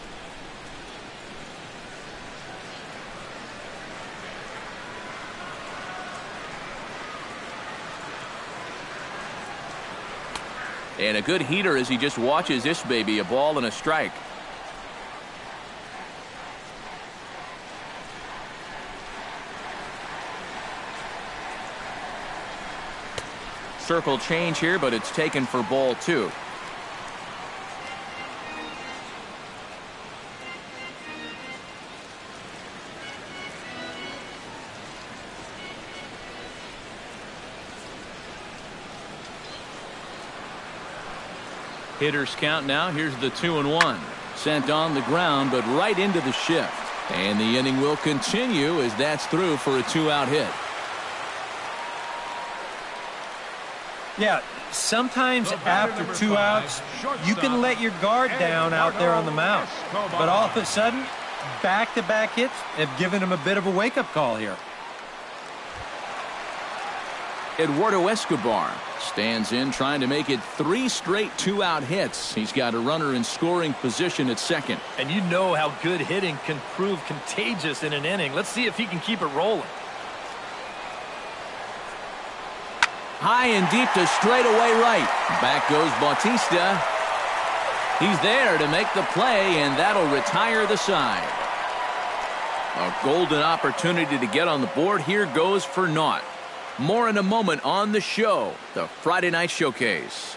And a good heater as he just watches this baby, a ball and a strike. Circle change here, but it's taken for ball 2. Hitters count now. Here's the 2-1. Sent on the ground, but right into the shift. And the inning will continue as that's through for a 2-out hit. Yeah, sometimes after 2 outs, you can let your guard down out there on the mound. But all of a sudden, back-to-back hits have given him a bit of a wake-up call here. Eduardo Escobar stands in, trying to make it 3 straight 2-out hits. He's got a runner in scoring position at second. And you know how good hitting can prove contagious in an inning. Let's see if he can keep it rolling. High and deep to straightaway right. Back goes Bautista. He's there to make the play, and that'll retire the side. A golden opportunity to get on the board here goes for naught. More in a moment on the show, the Friday Night Showcase.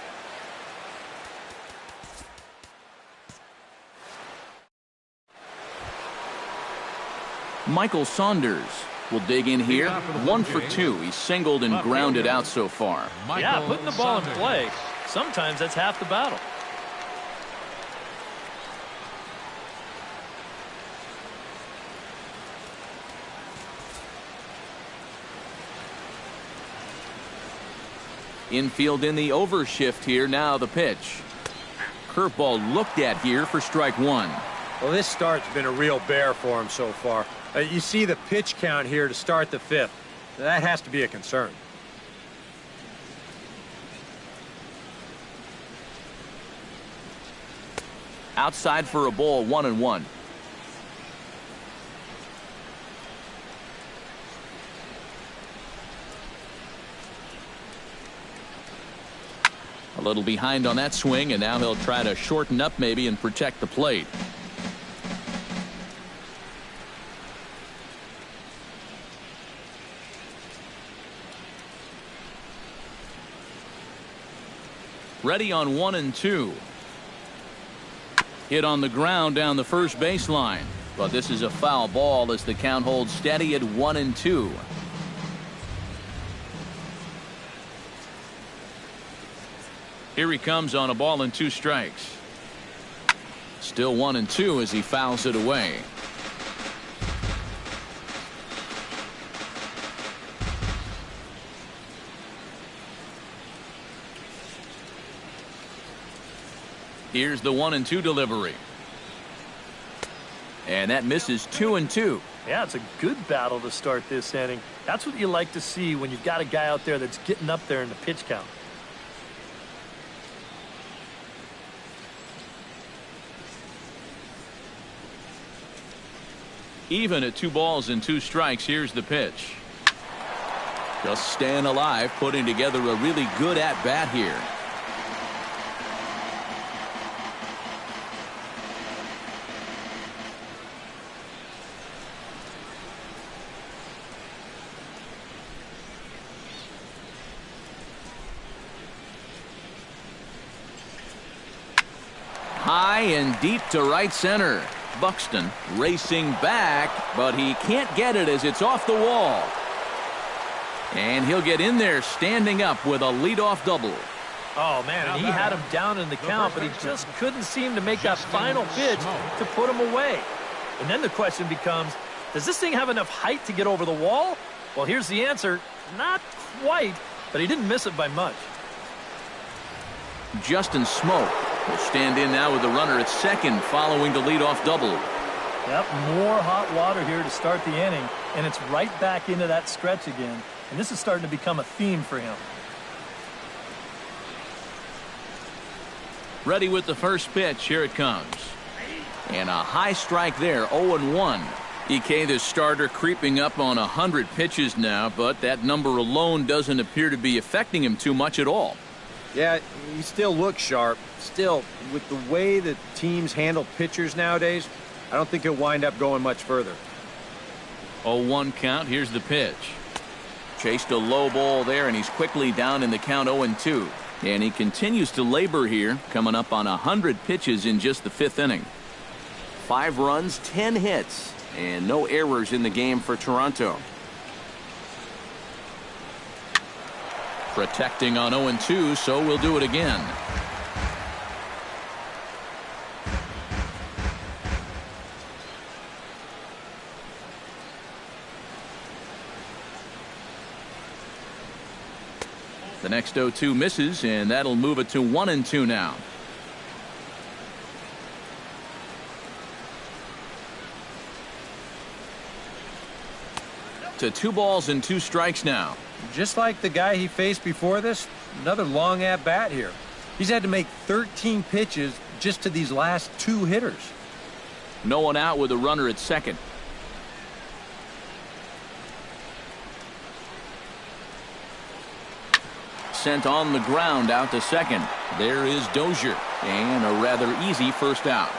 Michael Saunders We'll dig in here. 1 for 2. He's singled and grounded out so far. Yeah, putting the ball in play, sometimes that's half the battle. Infield in the overshift here. Now the pitch. Curveball looked at here for strike 1. Well, this start's been a real bear for him so far. You see the pitch count here to start the 5th. That has to be a concern. Outside for a ball, 1-1. A little behind on that swing, and now he'll try to shorten up maybe and protect the plate. Ready on 1-2. Hit on the ground down the first baseline, but this is a foul ball as the count holds steady at 1-2. Here he comes on a ball and 2 strikes. Still 1-2 as he fouls it away. Here's the 1-2 delivery. And that misses 2-2. Yeah, it's a good battle to start this inning. That's what you like to see when you've got a guy out there that's getting up there in the pitch count. Even at 2 balls and 2 strikes, here's the pitch. Just staying alive, putting together a really good at-bat here. High and deep to right center. Buxton racing back, but he can't get it as it's off the wall. And he'll get in there standing up with a leadoff double. Oh, man, and he had him down in the count, but he just couldn't seem to make that final pitch to put him away. And then the question becomes, does this thing have enough height to get over the wall? Well, here's the answer. Not quite, but he didn't miss it by much. Justin Smoke will stand in now with the runner at second following the leadoff double. Yep, more hot water here to start the inning, and it's right back into that stretch again. And this is starting to become a theme for him. Ready with the first pitch. Here it comes. And a high strike there, 0-1. EK, the starter, creeping up on 100 pitches now, but that number alone doesn't appear to be affecting him too much at all. Yeah, he still looks sharp. Still, with the way that teams handle pitchers nowadays, I don't think he'll wind up going much further. 0-1 count. Here's the pitch. Chased a low ball there, and he's quickly down in the count 0-2. And he continues to labor here, coming up on 100 pitches in just the 5th inning. 5 runs, 10 hits, and no errors in the game for Toronto. Protecting on 0-2, so we'll do it again. The next 0-2 misses, and that'll move it to 1-2 now. To 2 balls and 2 strikes now. Just like the guy he faced before this, another long at-bat here. He's had to make 13 pitches just to these last 2 hitters. No one out with a runner at second. Sent on the ground out to second. There is Dozier, and a rather easy first out.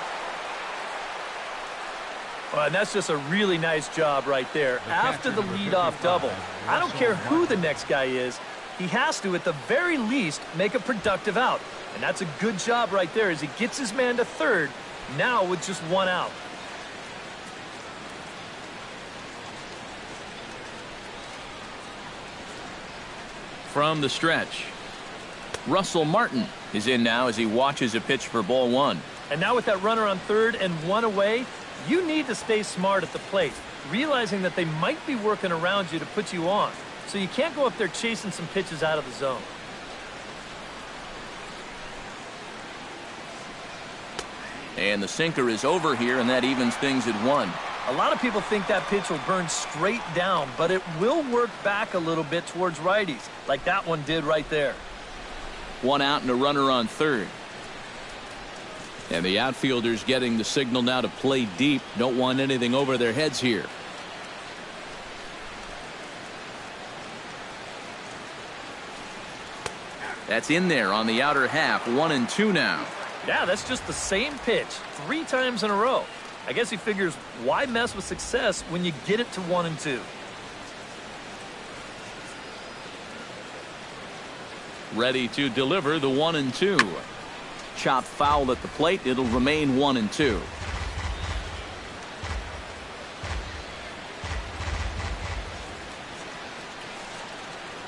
Well, and that's just a really nice job right there. After the leadoff double, I don't care who the next guy is, he has to, at the very least, make a productive out. And that's a good job right there as he gets his man to third, now with just 1 out. from the stretch. Russell Martin is in now as he watches a pitch for ball one. And now with that runner on third and one away, you need to stay smart at the plate, realizing that they might be working around you to put you on. So you can't go up there chasing some pitches out of the zone. And the sinker is over here, and that evens things at 1. A lot of people think that pitch will burn straight down, but it will work back a little bit towards righties, like that one did right there. 1 out and a runner on third. And the outfielders getting the signal now to play deep. Don't want anything over their heads here. That's in there on the outer half. 1-2 now. Yeah, that's just the same pitch 3 times in a row. I guess he figures, why mess with success when you get it to 1-2? Ready to deliver the 1-2. Chop foul at the plate. It'll remain 1-2.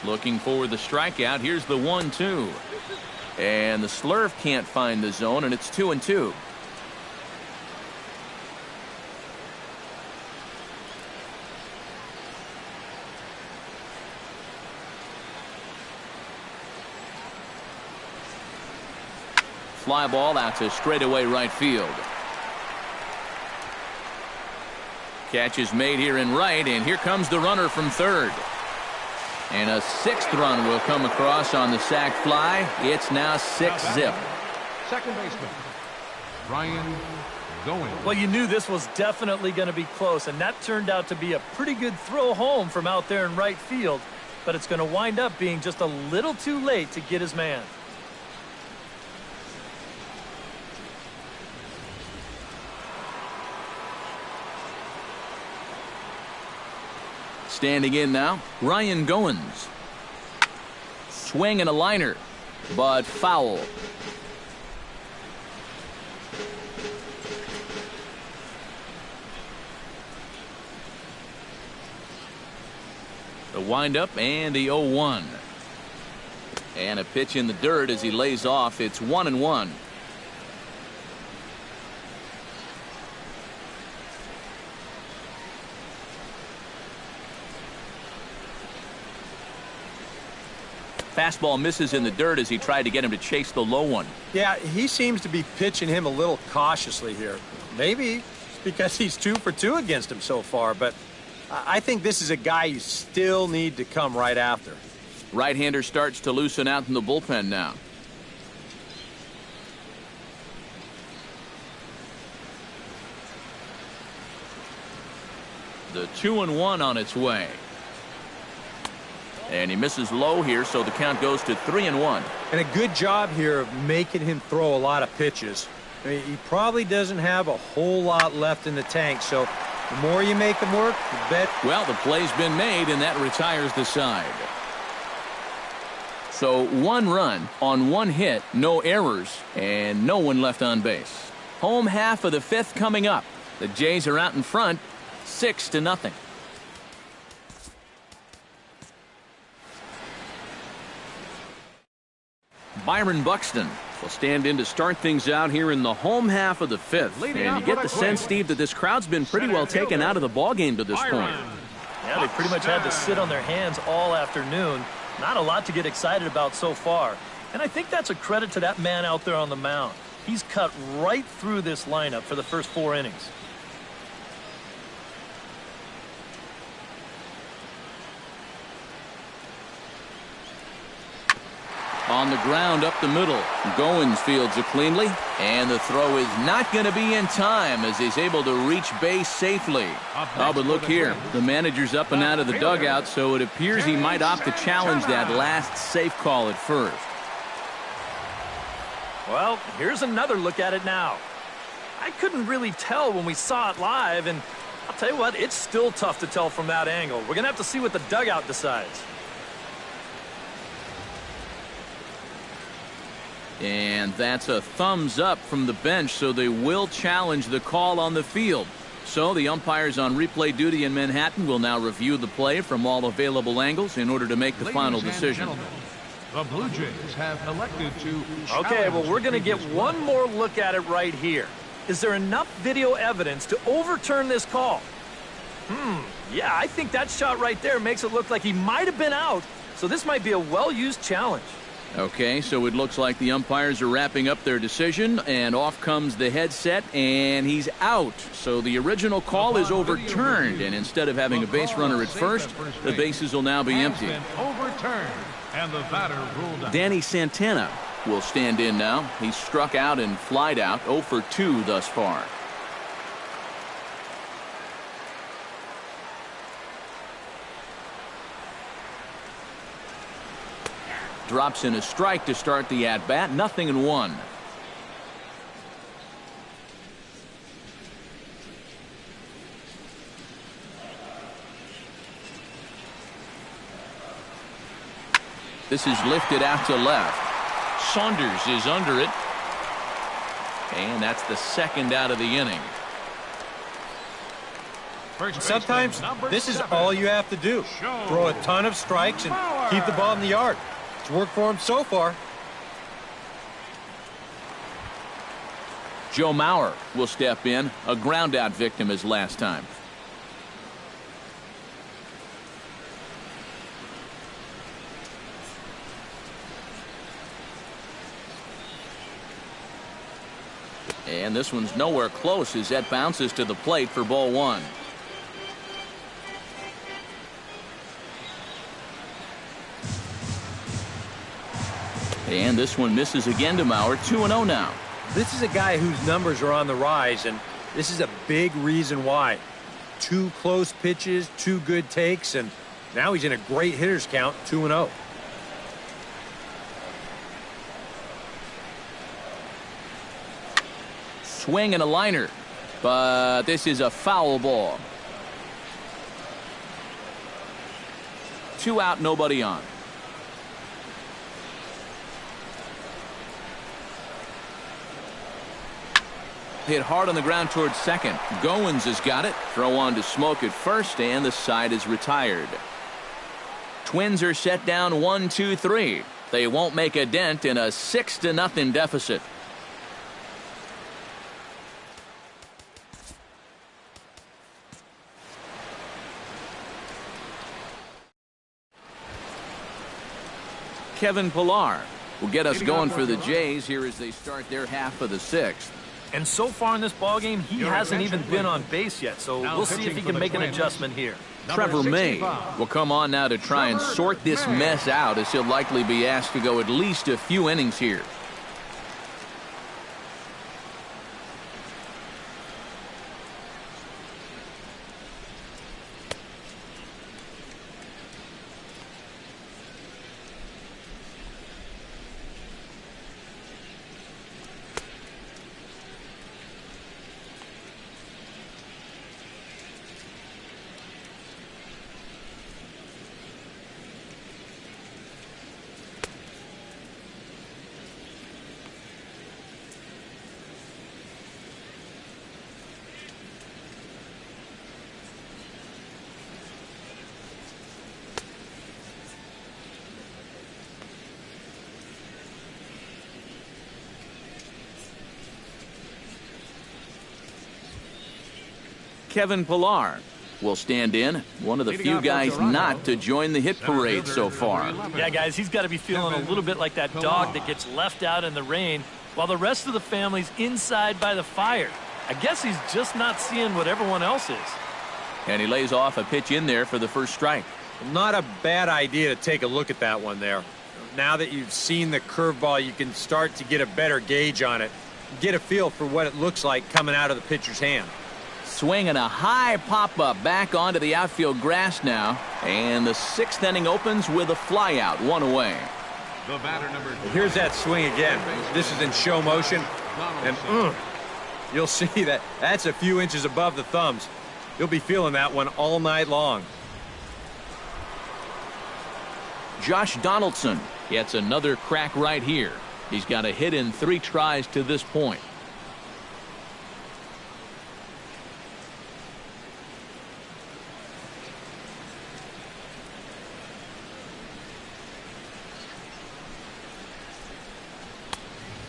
Looking for the strikeout. Here's the 1-2. And the slurve can't find the zone, and it's 2-2. Fly ball out to straightaway right field. Catch is made here in right, and here comes the runner from third. And a 6th run will come across on the sac fly. It's now 6-zip. Second baseman, Ryan Goins. Well, you knew this was definitely going to be close, and that turned out to be a pretty good throw home from out there in right field. But it's going to wind up being just a little too late to get his man. Standing in now, Ryan Goins. Swing and a liner, but foul. The windup and the 0-1. And a pitch in the dirt as he lays off. It's 1-1. Fastball misses in the dirt as he tried to get him to chase the low one. Yeah, he seems to be pitching him a little cautiously here. Maybe it's because he's 2 for 2 against him so far, but I think this is a guy you still need to come right after. Right-hander starts to loosen out in the bullpen now. The 2-1 on its way. And he misses low here, so the count goes to 3-1. And a good job here of making him throw a lot of pitches. I mean, he probably doesn't have a whole lot left in the tank, so the more you make him work, the better. Well, the play's been made, and that retires the side. So 1 run on 1 hit, no errors, and no one left on base. Home half of the 5th coming up. The Jays are out in front, 6-0. Byron Buxton will stand in to start things out here in the home half of the 5th. And you get the sense, Steve, that this crowd's been pretty well taken out of the ballgame to this point. Yeah, they pretty much had to sit on their hands all afternoon. Not a lot to get excited about so far. And I think that's a credit to that man out there on the mound. He's cut right through this lineup for the first 4 innings. On the ground up the middle. Goins fields it cleanly. And the throw is not going to be in time as he's able to reach base safely. Oh, but look here. The manager's up and out of the dugout, so it appears he might opt to challenge that last safe call at first. Well, here's another look at it now. I couldn't really tell when we saw it live, and I'll tell you what, it's still tough to tell from that angle. We're going to have to see what the dugout decides. And that's a thumbs up from the bench, so they will challenge the call on the field. So the umpires on replay duty in Manhattan will now review the play from all available angles in order to make the final decision. The Blue Jays have elected to. Okay, well, we're going to get one more look at it right here. Is there enough video evidence to overturn this call? Yeah, I think that shot right there makes it look like he might have been out, so this might be a well-used challenge. Okay, so it looks like the umpires are wrapping up their decision, and off comes the headset, and he's out. So the original call is overturned, and instead of having a base runner at first, the bases will now be empty. Overturned, and the batter ruled out. Danny Santana will stand in now. He's struck out and flied out, 0 for 2 thus far. Drops in a strike to start the at-bat. 0-1. This is lifted out to left. Saunders is under it. And that's the second out of the inning. Sometimes this is all you have to do. Throw a ton of strikes and keep the ball in the yard. It's worked for him so far. Joe Mauer will step in, a ground-out victim as last time. And this one's nowhere close as that bounces to the plate for ball 1. And this one misses again to Mauer. 2-0 now. This is a guy whose numbers are on the rise, and this is a big reason why. 2 close pitches, 2 good takes, and now he's in a great hitter's count, 2-0. Swing and a liner, but this is a foul ball. 2 out, nobody on. Hit hard on the ground towards second. Goins has got it. Throw on to Smoke at first, and the side is retired. Twins are set down 1-2-3. They won't make a dent in a 6-0 deficit. Kevin Pillar will get us going for the Jays here as they start their half of the 6th. And so far in this ballgame, he hasn't even been on base yet, so we'll see if he can make an adjustment here. Trevor May will come on now to try and sort this mess out, as he'll likely be asked to go at least a few innings here. Kevin Pillar will stand in, one of the few guys not to join the hit parade so far. Yeah, guys, he's got to be feeling a little bit like that dog that gets left out in the rain while the rest of the family's inside by the fire. I guess he's just not seeing what everyone else is. And he lays off a pitch in there for the first strike. Not a bad idea to take a look at that one there. Now that you've seen the curveball, you can start to get a better gauge on it. Get a feel for what it looks like coming out of the pitcher's hand. Swing and a high pop-up back onto the outfield grass now. And the 6th inning opens with a flyout, 1 away. The batter number 2. Here's that swing again. This is in show motion. And you'll see that that's a few inches above the thumbs. You'll be feeling that one all night long. Josh Donaldson gets another crack right here. He's got a hit in 3 tries to this point.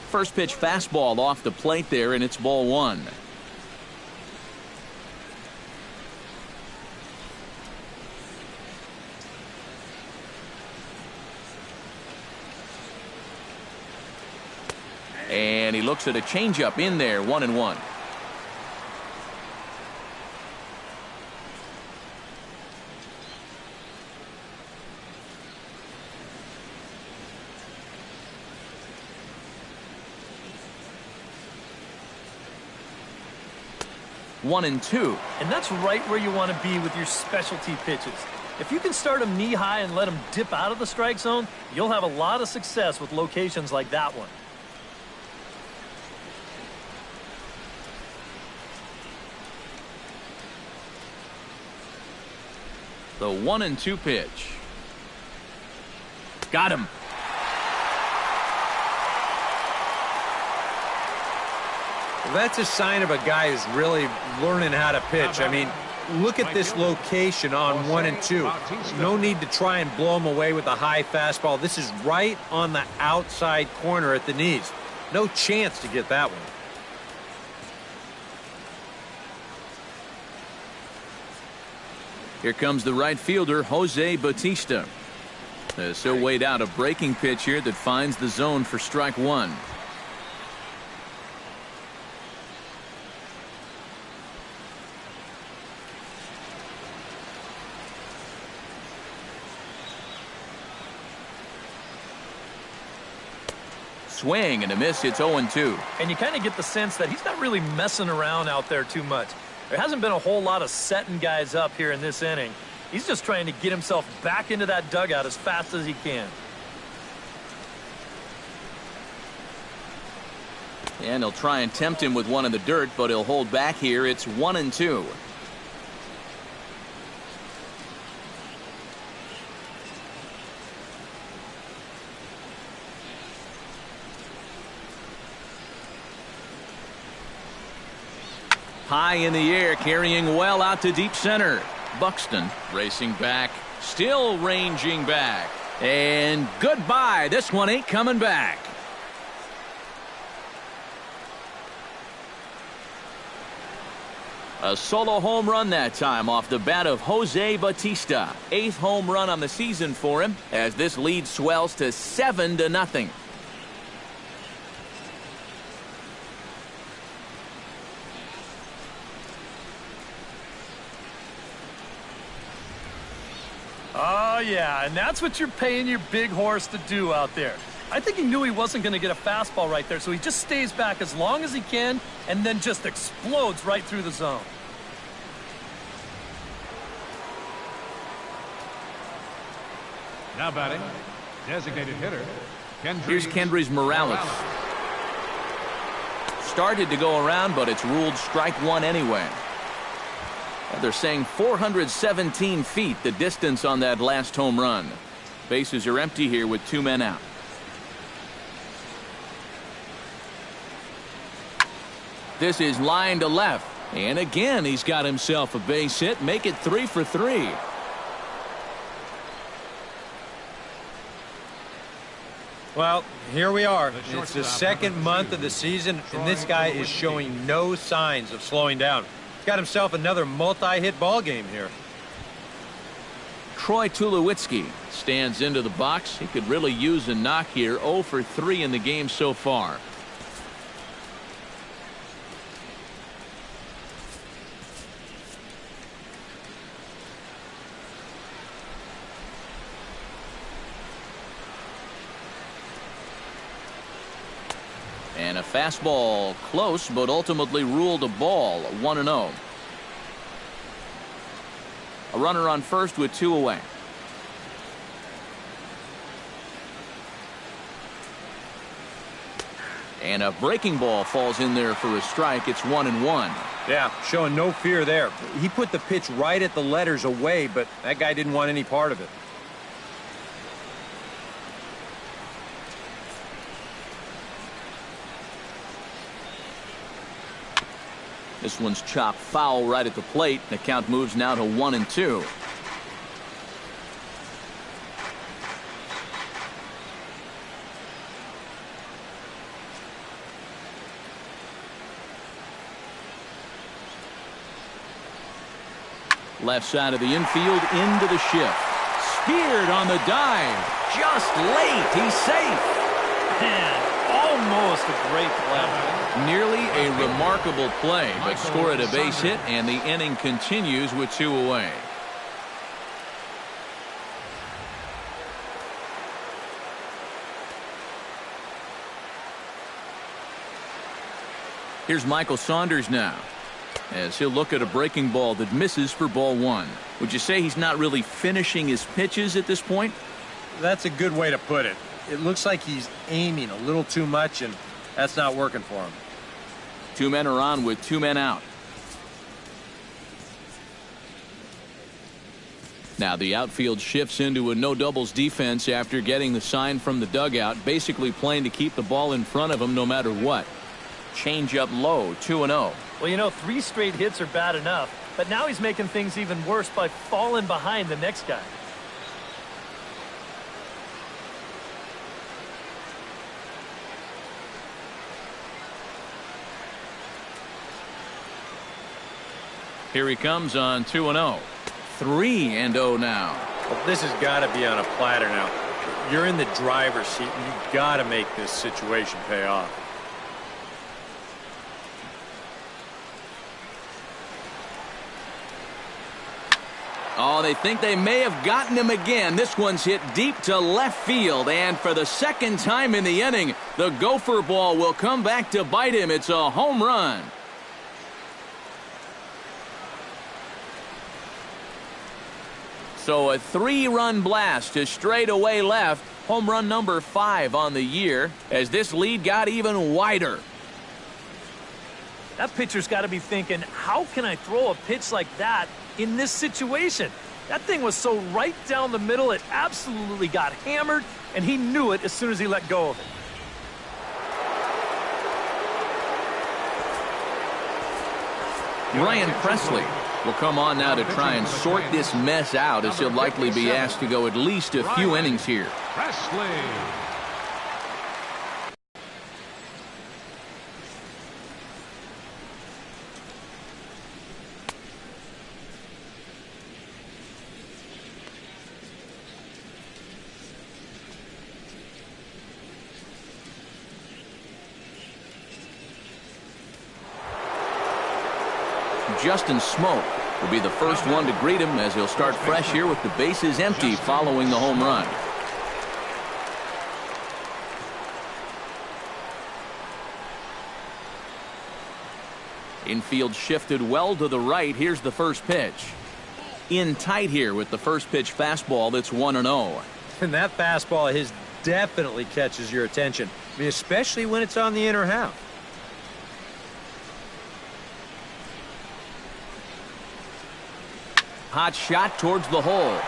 First pitch fastball off the plate there, and it's ball one. And he looks at a changeup in there, 1-1. One and two. And that's right where you want to be with your specialty pitches. If you can start them knee high and let them dip out of the strike zone, you'll have a lot of success with locations like that one. The 1-2 pitch. Got him. Well, that's a sign of a guy who's really learning how to pitch. I mean, look at this location on 1 and 2. No need to try and blow him away with a high fastball. This is right on the outside corner at the knees. No chance to get that one. Here comes the right fielder, Jose Bautista. So weighed out a breaking pitch here that finds the zone for strike one. Swing and a miss. It's 0-2. And you kind of get the sense that he's not really messing around out there too much. There hasn't been a whole lot of setting guys up here in this inning. He's just trying to get himself back into that dugout as fast as he can. And he'll try and tempt him with one in the dirt, but he'll hold back here. It's 1-2. High in the air, carrying well out to deep center. Buxton racing back, still ranging back. And goodbye. This one ain't coming back. A solo home run that time off the bat of Jose Bautista. 8th home run on the season for him as this lead swells to 7-0. Oh, yeah, and that's what you're paying your big horse to do out there. I think he knew he wasn't going to get a fastball right there, so he just stays back as long as he can and then just explodes right through the zone. Now batting, designated hitter, Here's Kendrys Morales. Started to go around, but it's ruled strike one anyway. And they're saying 417 feet the distance on that last home run. Bases are empty here with 2 men out. This is line to left. And again, he's got himself a base hit. Make it 3 for 3. Well, here we are. It's the second month of the season, and this guy is showing no signs of slowing down. He's got himself another multi-hit ball game here. Troy Tulowitzki stands into the box. He could really use a knock here. 0 for 3 in the game so far. And a fastball close, but ultimately ruled a ball. 1-0. A runner on first with 2 away. And a breaking ball falls in there for a strike. It's 1-1. Yeah, showing no fear there. He put the pitch right at the letters away, but that guy didn't want any part of it. This one's chopped foul right at the plate. The count moves now to 1-2. Left side of the infield into the shift. Speared on the dive. Just late. He's safe. Man, almost a great play. Nearly a remarkable play, but scored a base hit, and the inning continues with 2 away. Here's Michael Saunders now, as he'll look at a breaking ball that misses for ball 1. Would you say he's not really finishing his pitches at this point? That's a good way to put it. It looks like he's aiming a little too much, and that's not working for him. 2 men are on with 2 men out. Now the outfield shifts into a no doubles defense after getting the sign from the dugout, basically playing to keep the ball in front of him no matter what. Change up low, 2-0. Well, you know, 3 straight hits are bad enough, but now he's making things even worse by falling behind the next guy. Here he comes on 2-0. 3-0 now. Well, this has got to be on a platter now. You're in the driver's seat, and you've got to make this situation pay off. Oh, they think they may have gotten him again. This one's hit deep to left field, and for the second time in the inning, the gopher ball will come back to bite him. It's a home run. So a 3-run blast to straightaway left. Home run number 5 on the year, as this lead got even wider. That pitcher's got to be thinking, how can I throw a pitch like that in this situation? That thing was so right down the middle, it absolutely got hammered, and he knew it as soon as he let go of it. Ryan Presley will come on now to try and sort this mess out, as he'll likely be asked to go at least a few innings here. Presley. Justin Smoke will be the first one to greet him, as he'll start fresh here with the bases empty following the home run. Infield shifted well to the right. Here's the first pitch. In tight here with the first pitch fastball that's 1-0. And that fastball of his definitely catches your attention. I mean, especially when it's on the inner half. Hot shot towards the hole.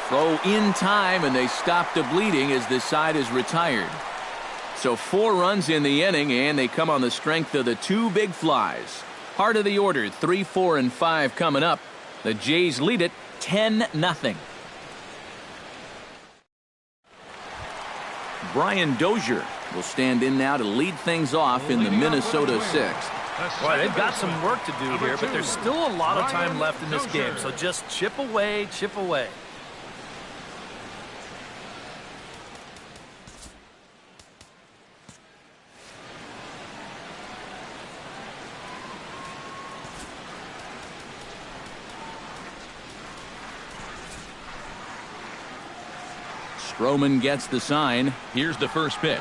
Throw in time, and they stop the bleeding as this side is retired. So 4 runs in the inning, and they come on the strength of the 2 big flies. Heart of the order, 3, 4, and 5 coming up. The Jays lead it 10-0. Brian Dozier will stand in now to lead things off in the Minnesota 6th. Boy, they've got some work to do here, but there's still a lot of time left in this game, so just chip away, chip away. Stroman gets the sign. Here's the first pitch.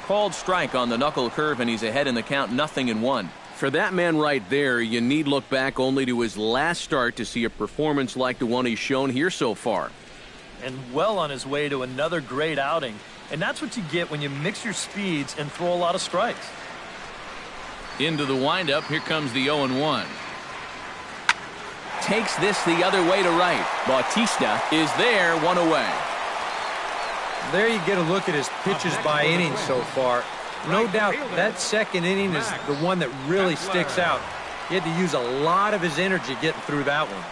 Called strike on the knuckle curve, and he's ahead in the count, 0-1. For that man right there, you need look back only to his last start to see a performance like the one he's shown here so far. And well on his way to another great outing. And that's what you get when you mix your speeds and throw a lot of strikes. Into the windup, here comes the 0-1. Takes this the other way to right. Bautista is there, 1 away. There you get a look at his pitches by inning so far. No doubt that second inning is the one that really sticks out. He had to use a lot of his energy getting through that one.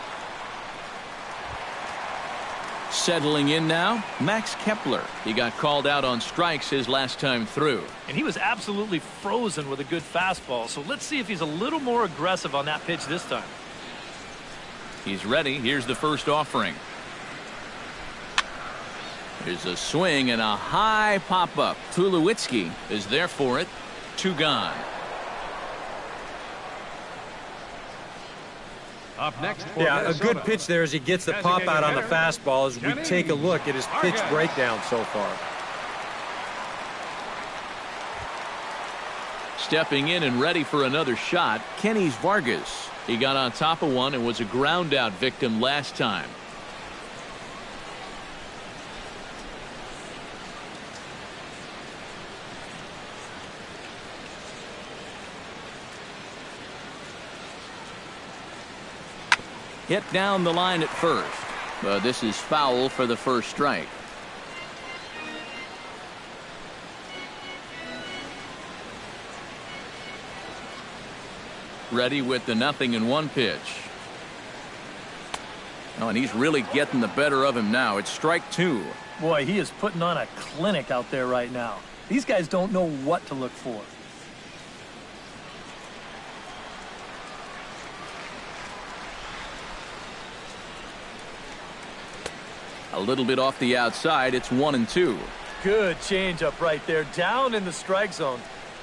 Settling in now, Max Kepler. He got called out on strikes his last time through. And he was absolutely frozen with a good fastball, so let's see if he's a little more aggressive on that pitch this time. He's ready. Here's the first offering. Here's a swing and a high pop-up. Tulowitzki is there for it. 2 gone. Up next for Yeah, a Minnesota, good pitch there as he gets the pop out on the fastball as we take a look at his pitch breakdown so far. Stepping in and ready for another shot, Kenny's Vargas. He got on top of one and was a ground out victim last time. Hit down the line at first, but this is foul for the first strike. Ready with the 0-1 pitch. Oh, and he's really getting the better of him now. It's strike 2. Boy, he is putting on a clinic out there right now. These guys don't know what to look for. A little bit off the outside. It's 1-2. Good changeup right there, down in the strike zone.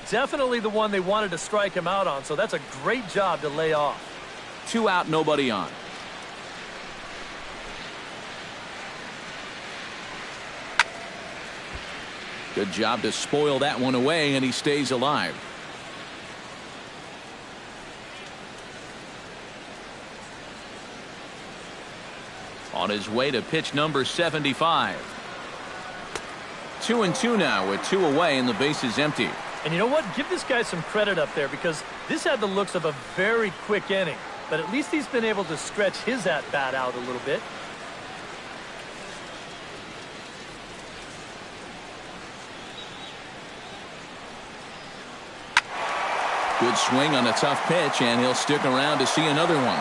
Definitely the one they wanted to strike him out on, so that's a great job to lay off. 2 out, nobody on. Good job to spoil that one away, and he stays alive. On his way to pitch number 75. 2-2 now with 2 away and the base is empty. And you know what? Give this guy some credit up there because this had the looks of a very quick inning. But at least he's been able to stretch his at-bat out a little bit. Good swing on a tough pitch, and he'll stick around to see another one.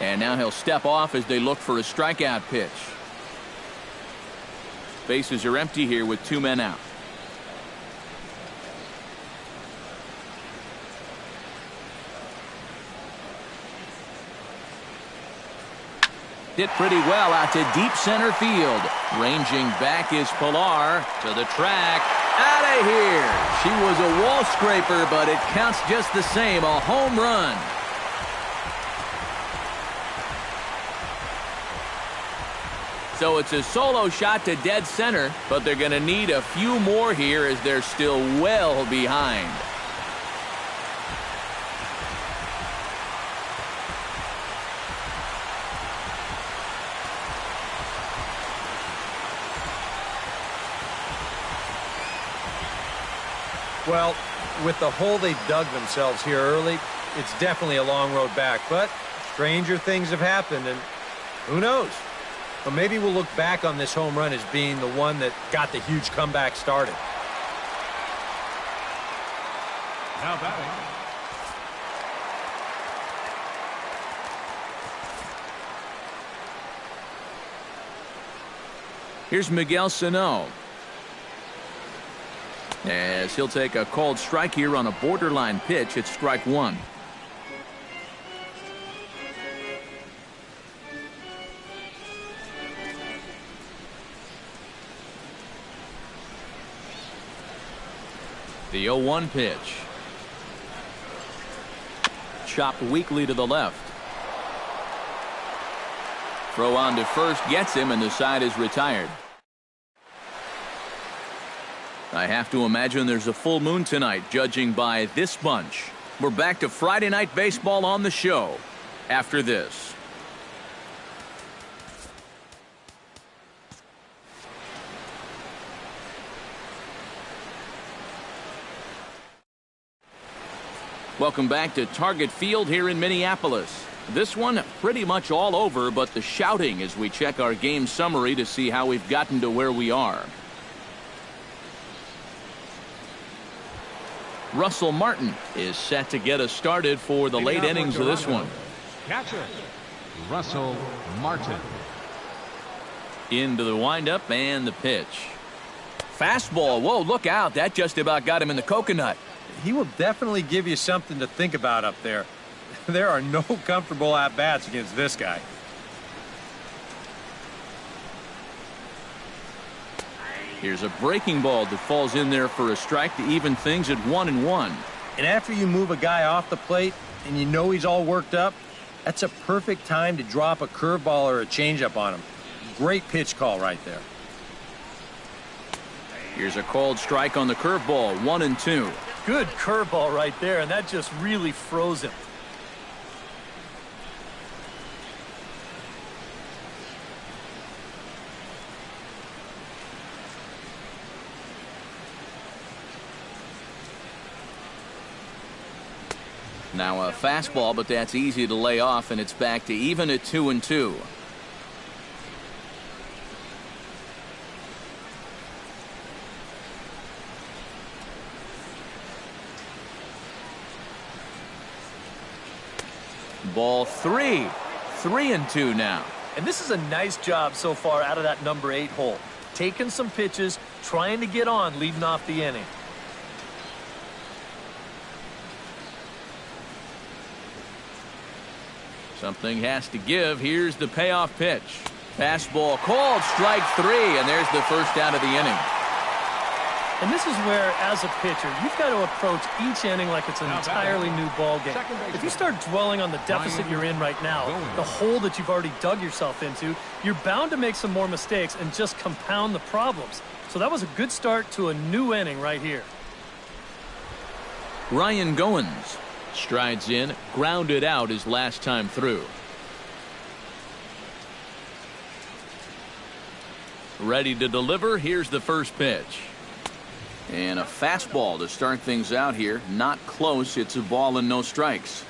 And now he'll step off as they look for a strikeout pitch. Bases are empty here with 2 men out. Hit pretty well out to deep center field. Ranging back is Pilar to the track. Out of here. She was a wall scraper, but it counts just the same. A home run. So it's a solo shot to dead center, but they're going to need a few more here as they're still well behind. Well, with the hole they dug themselves here early, it's definitely a long road back. But stranger things have happened, and who knows? But maybe we'll look back on this home run as being the one that got the huge comeback started. Now batting, Here's Miguel Sano. As he'll take a called strike here on a borderline pitch. It's strike 1. The 0-1 pitch. Chopped weakly to the left. Throw on to first gets him, and the side is retired. I have to imagine there's a full moon tonight, judging by this bunch. We're back to Friday Night Baseball on the show after this. Welcome back to Target Field here in Minneapolis. This one pretty much all over, but the shouting as we check our game summary to see how we've gotten to where we are. Russell Martin is set to get us started for the late innings of this one. Catcher, Russell Martin. Into the windup and the pitch. Fastball. Whoa, look out. That just about got him in the coconut. He will definitely give you something to think about up there. There are no comfortable at-bats against this guy. Here's a breaking ball that falls in there for a strike to even things at 1-1. And after you move a guy off the plate and you know he's all worked up, that's a perfect time to drop a curveball or a changeup on him. Great pitch call right there. Here's a called strike on the curveball, 1-2. Good curveball right there, and that just really froze him. Now a fastball, but that's easy to lay off, and it's back to even at 2-2. Ball 3. 3-2 now. And this is a nice job so far out of that number 8 hole. Taking some pitches, trying to get on, leading off the inning. Something has to give. Here's the payoff pitch. Fastball called, strike 3, and there's the first out of the inning. And this is where, as a pitcher, you've got to approach each inning like it's an entirely new ball game. If you start dwelling on the deficit you're in right now, the hole that you've already dug yourself into, you're bound to make some more mistakes and just compound the problems. So that was a good start to a new inning right here. Ryan Goins strides in, grounded out his last time through. Ready to deliver. Here's the first pitch. And a fastball to start things out here. Not close. It's a ball and no strikes.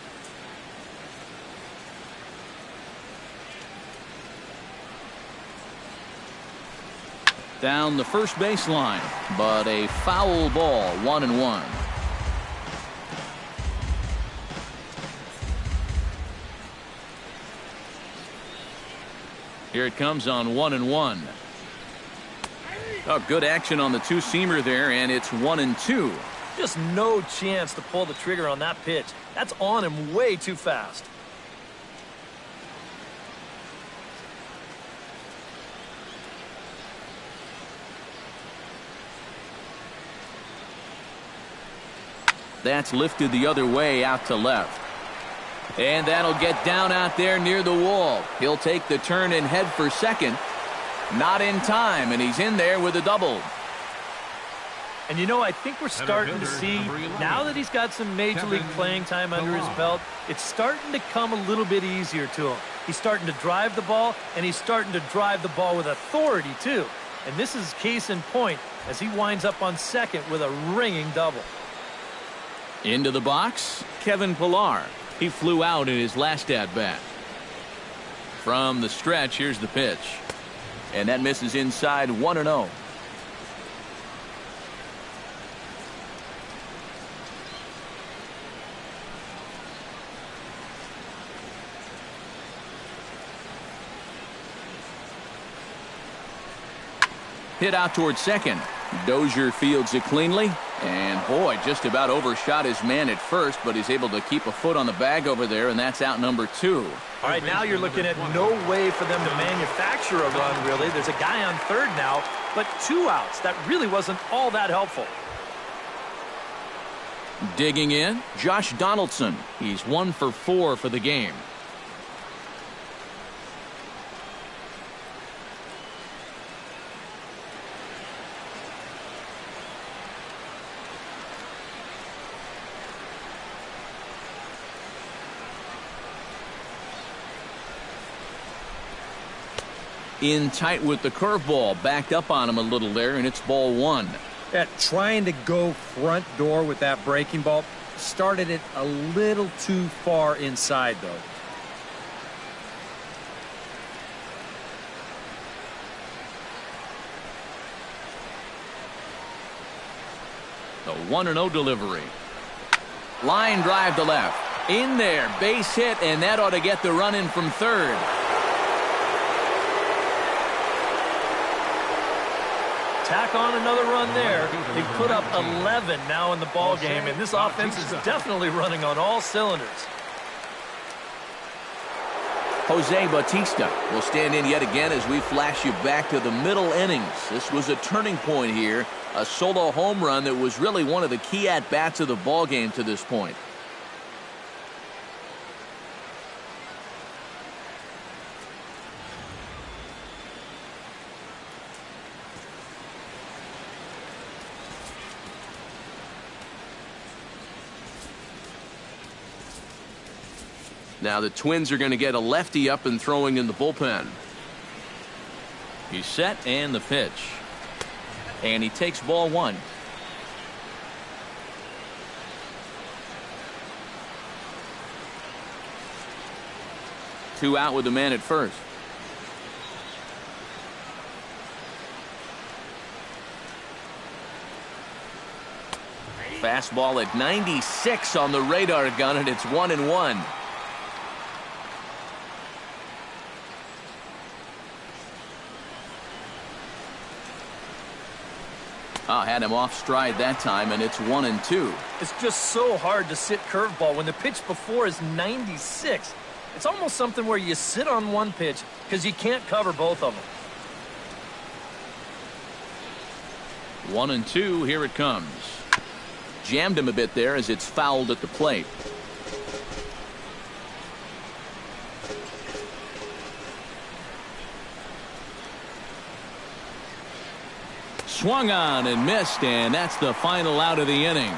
Down the first baseline, but a foul ball, 1-1. Here it comes on 1-1. Oh, good action on the two-seamer there, and it's 1-2. Just no chance to pull the trigger on that pitch. That's on him way too fast. That's lifted the other way out to left. And that'll get down out there near the wall. He'll take the turn and head for second. Not in time, and he's in there with a double. And you know, I think we're starting to see, now that he's got some major league playing time under his belt, it's starting to come a little bit easier to him. He's starting to drive the ball, and he's starting to drive the ball with authority, too. And this is case in point as he winds up on second with a ringing double. Into the box, Kevin Pillar. He flew out in his last at-bat. From the stretch, here's the pitch. And that misses inside, 1-0. Hit out towards second. Dozier fields it cleanly. And boy, just about overshot his man at first, but he's able to keep a foot on the bag over there, and that's out number 2. All right, now you're looking at no way for them to manufacture a run, really. There's a guy on third now, but 2 outs. That really wasn't all that helpful. Digging in, Josh Donaldson. He's 1 for 4 for the game. In tight with the curveball, backed up on him a little there, and it's ball 1. Trying to go front door with that breaking ball, started it a little too far inside, though. The 1-0 delivery. Line drive to left. In there, base hit, and that ought to get the run in from third. Tack on another run there. They put up 11 now in the ball game, and this offense is definitely running on all cylinders. Jose Bautista will stand in yet again as we flash you back to the middle innings. This was a turning point here, a solo home run that was really one of the key at-bats of the ball game to this point. Now the Twins are going to get a lefty up and throwing in the bullpen. He's set and the pitch. And he takes ball one. Two out with the man at first. Fastball at 96 on the radar gun, and it's 1-1. Had him off stride that time, and it's 1-2. It's just so hard to sit curveball when the pitch before is 96. It's almost something where you sit on one pitch because you can't cover both of them. 1-2, here it comes. Jammed him a bit there as it's fouled at the plate. Swung on and missed, and that's the final out of the inning.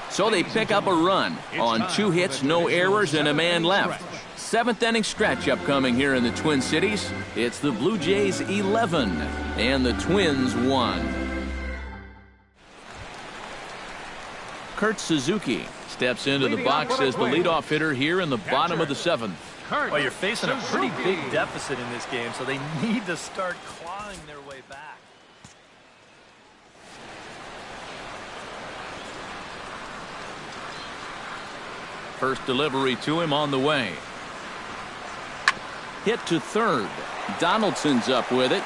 So they pick up a run on 2 hits, no errors, and a man left. 7th inning stretch upcoming here in the Twin Cities. It's the Blue Jays 11 and the Twins 1. Kurt Suzuki steps into the box as the leadoff hitter here in the bottom of the 7th. Well, you're facing a pretty big deficit in this game, so they need to start clawing their way back. First delivery to him on the way. Hit to third. Donaldson's up with it.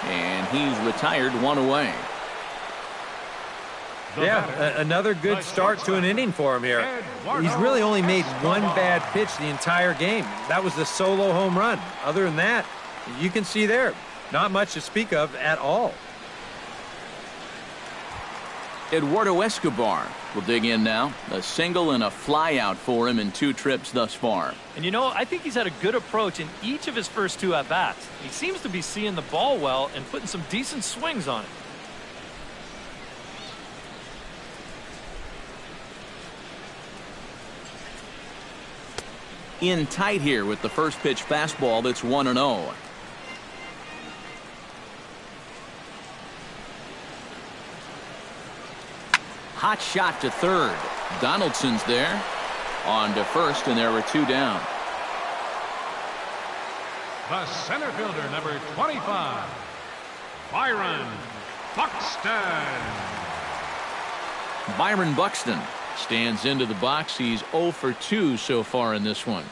And he's retired, 1 away. Yeah, another good start to an inning for him here. He's really only made one bad pitch the entire game. That was the solo home run. Other than that, you can see there, not much to speak of at all. Eduardo Escobar will dig in now. A single and a fly out for him in 2 trips thus far. And you know, I think he's had a good approach in each of his first 2 at-bats. He seems to be seeing the ball well and putting some decent swings on it. In tight here with the first pitch fastball that's 1-0. Hot shot to third. Donaldson's there. On to first, and there were 2 down. The center fielder, number 25, Byron Buxton. Byron Buxton stands into the box. He's 0 for 2 so far in this one.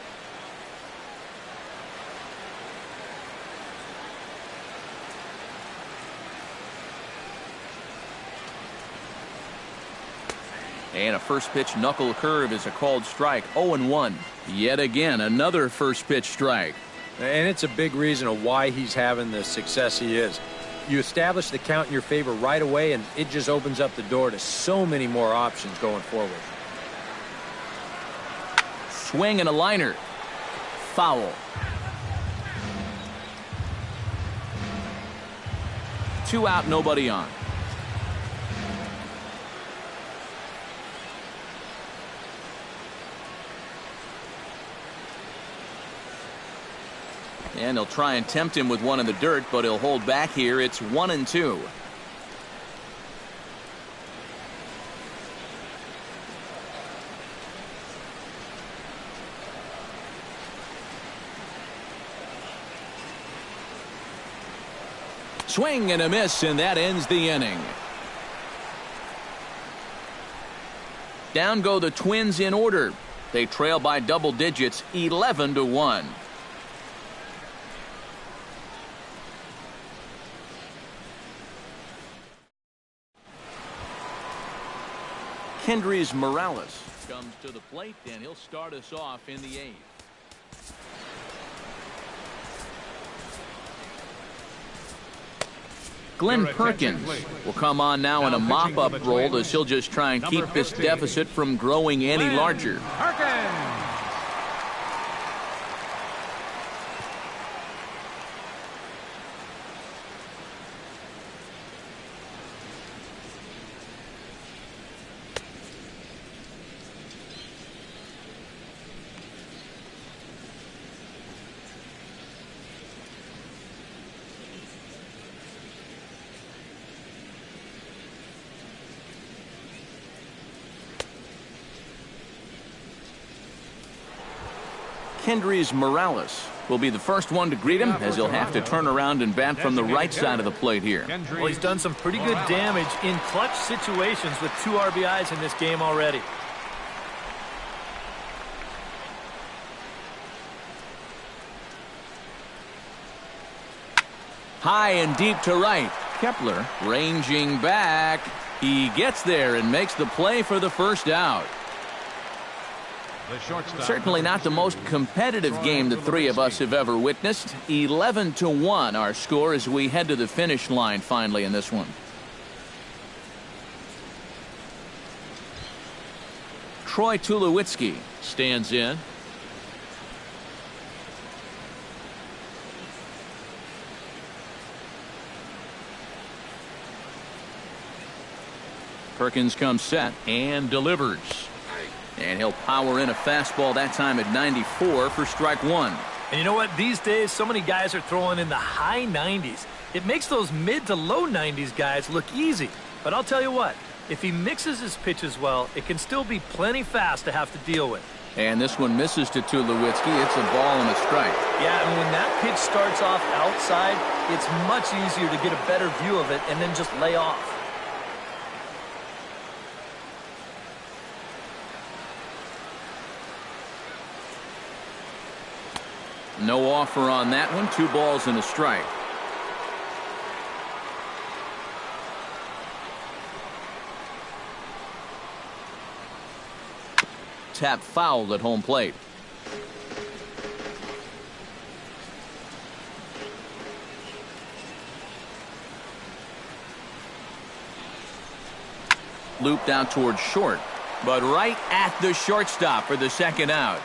And a first pitch knuckle curve is a called strike. 0-1. Yet again, another first pitch strike. And it's a big reason of why he's having the success he is. You establish the count in your favor right away, and it just opens up the door to so many more options going forward. Swing and a liner. Foul. 2 out, nobody on. And they'll try and tempt him with one in the dirt, but he'll hold back here. It's 1-2. Swing and a miss, and that ends the inning. Down go the Twins in order. They trail by double digits, 11-1. Kendrys Morales comes to the plate, and he'll start us off in the 8th. Glenn Perkins will come on now in a mop-up role as he'll just try and keep this deficit from growing any larger. Kendrys Morales will be the first one to greet him, as he'll have to turn around and bat from the right side of the plate here. Well, he's done some pretty good damage in clutch situations with 2 RBIs in this game already. High and deep to right. Kepler ranging back. He gets there and makes the play for the first out. Certainly not the most competitive game the three of us have ever witnessed. 11-1 our score as we head to the finish line finally in this one. Troy Tulowitzki stands in. Perkins comes set and delivers. And he'll power in a fastball that time at 94 for strike 1. And you know what? These days, so many guys are throwing in the high 90s. It makes those mid to low 90s guys look easy. But I'll tell you what, if he mixes his pitches well, it can still be plenty fast to have to deal with. And this one misses to Tulowitzki. It's a ball and a strike. Yeah, and when that pitch starts off outside, it's much easier to get a better view of it and then just lay off. No offer on that one. 2 balls and a strike. Tap fouled at home plate. Looped out towards short, but right at the shortstop for the second out.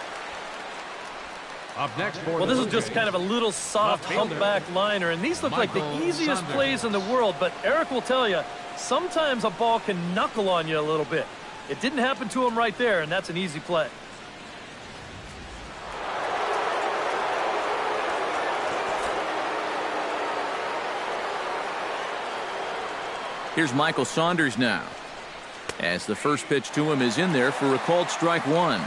Up next for well, this is just kind of a little soft humpback liner, and these look like the easiest plays in the world, but Eric will tell you, sometimes a ball can knuckle on you a little bit. It didn't happen to him right there, and that's an easy play. Here's Michael Saunders now, as the first pitch to him is in there for a called strike 1.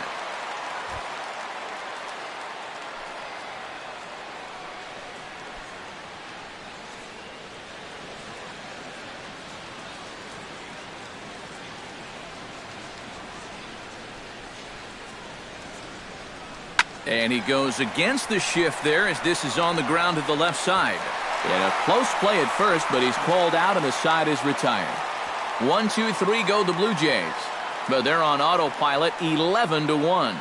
And he goes against the shift there as this is on the ground to the left side. And a close play at first, but he's called out and the side is retired. 1, 2, 3 go the Blue Jays. But they're on autopilot, 11-1.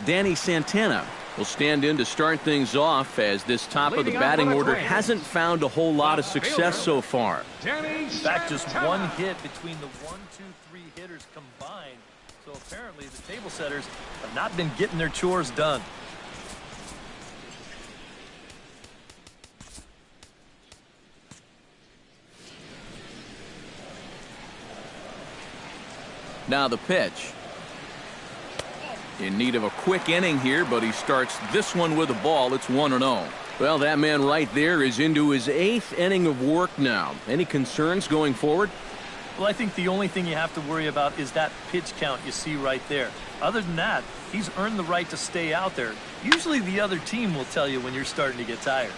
Danny Santana will stand in to start things off as this top of the batting order hasn't found a whole lot of success so far. In fact, just 1 hit between the 1, 2, 3 hitters combined. So apparently the table setters have not been getting their chores done. Now the pitch. In need of a quick inning here, but he starts this one with a ball. It's 1-0. Well, that man right there is into his 8th inning of work now. Any concerns going forward? Well, I think the only thing you have to worry about is that pitch count you see right there. Other than that, he's earned the right to stay out there. Usually the other team will tell you when you're starting to get tired.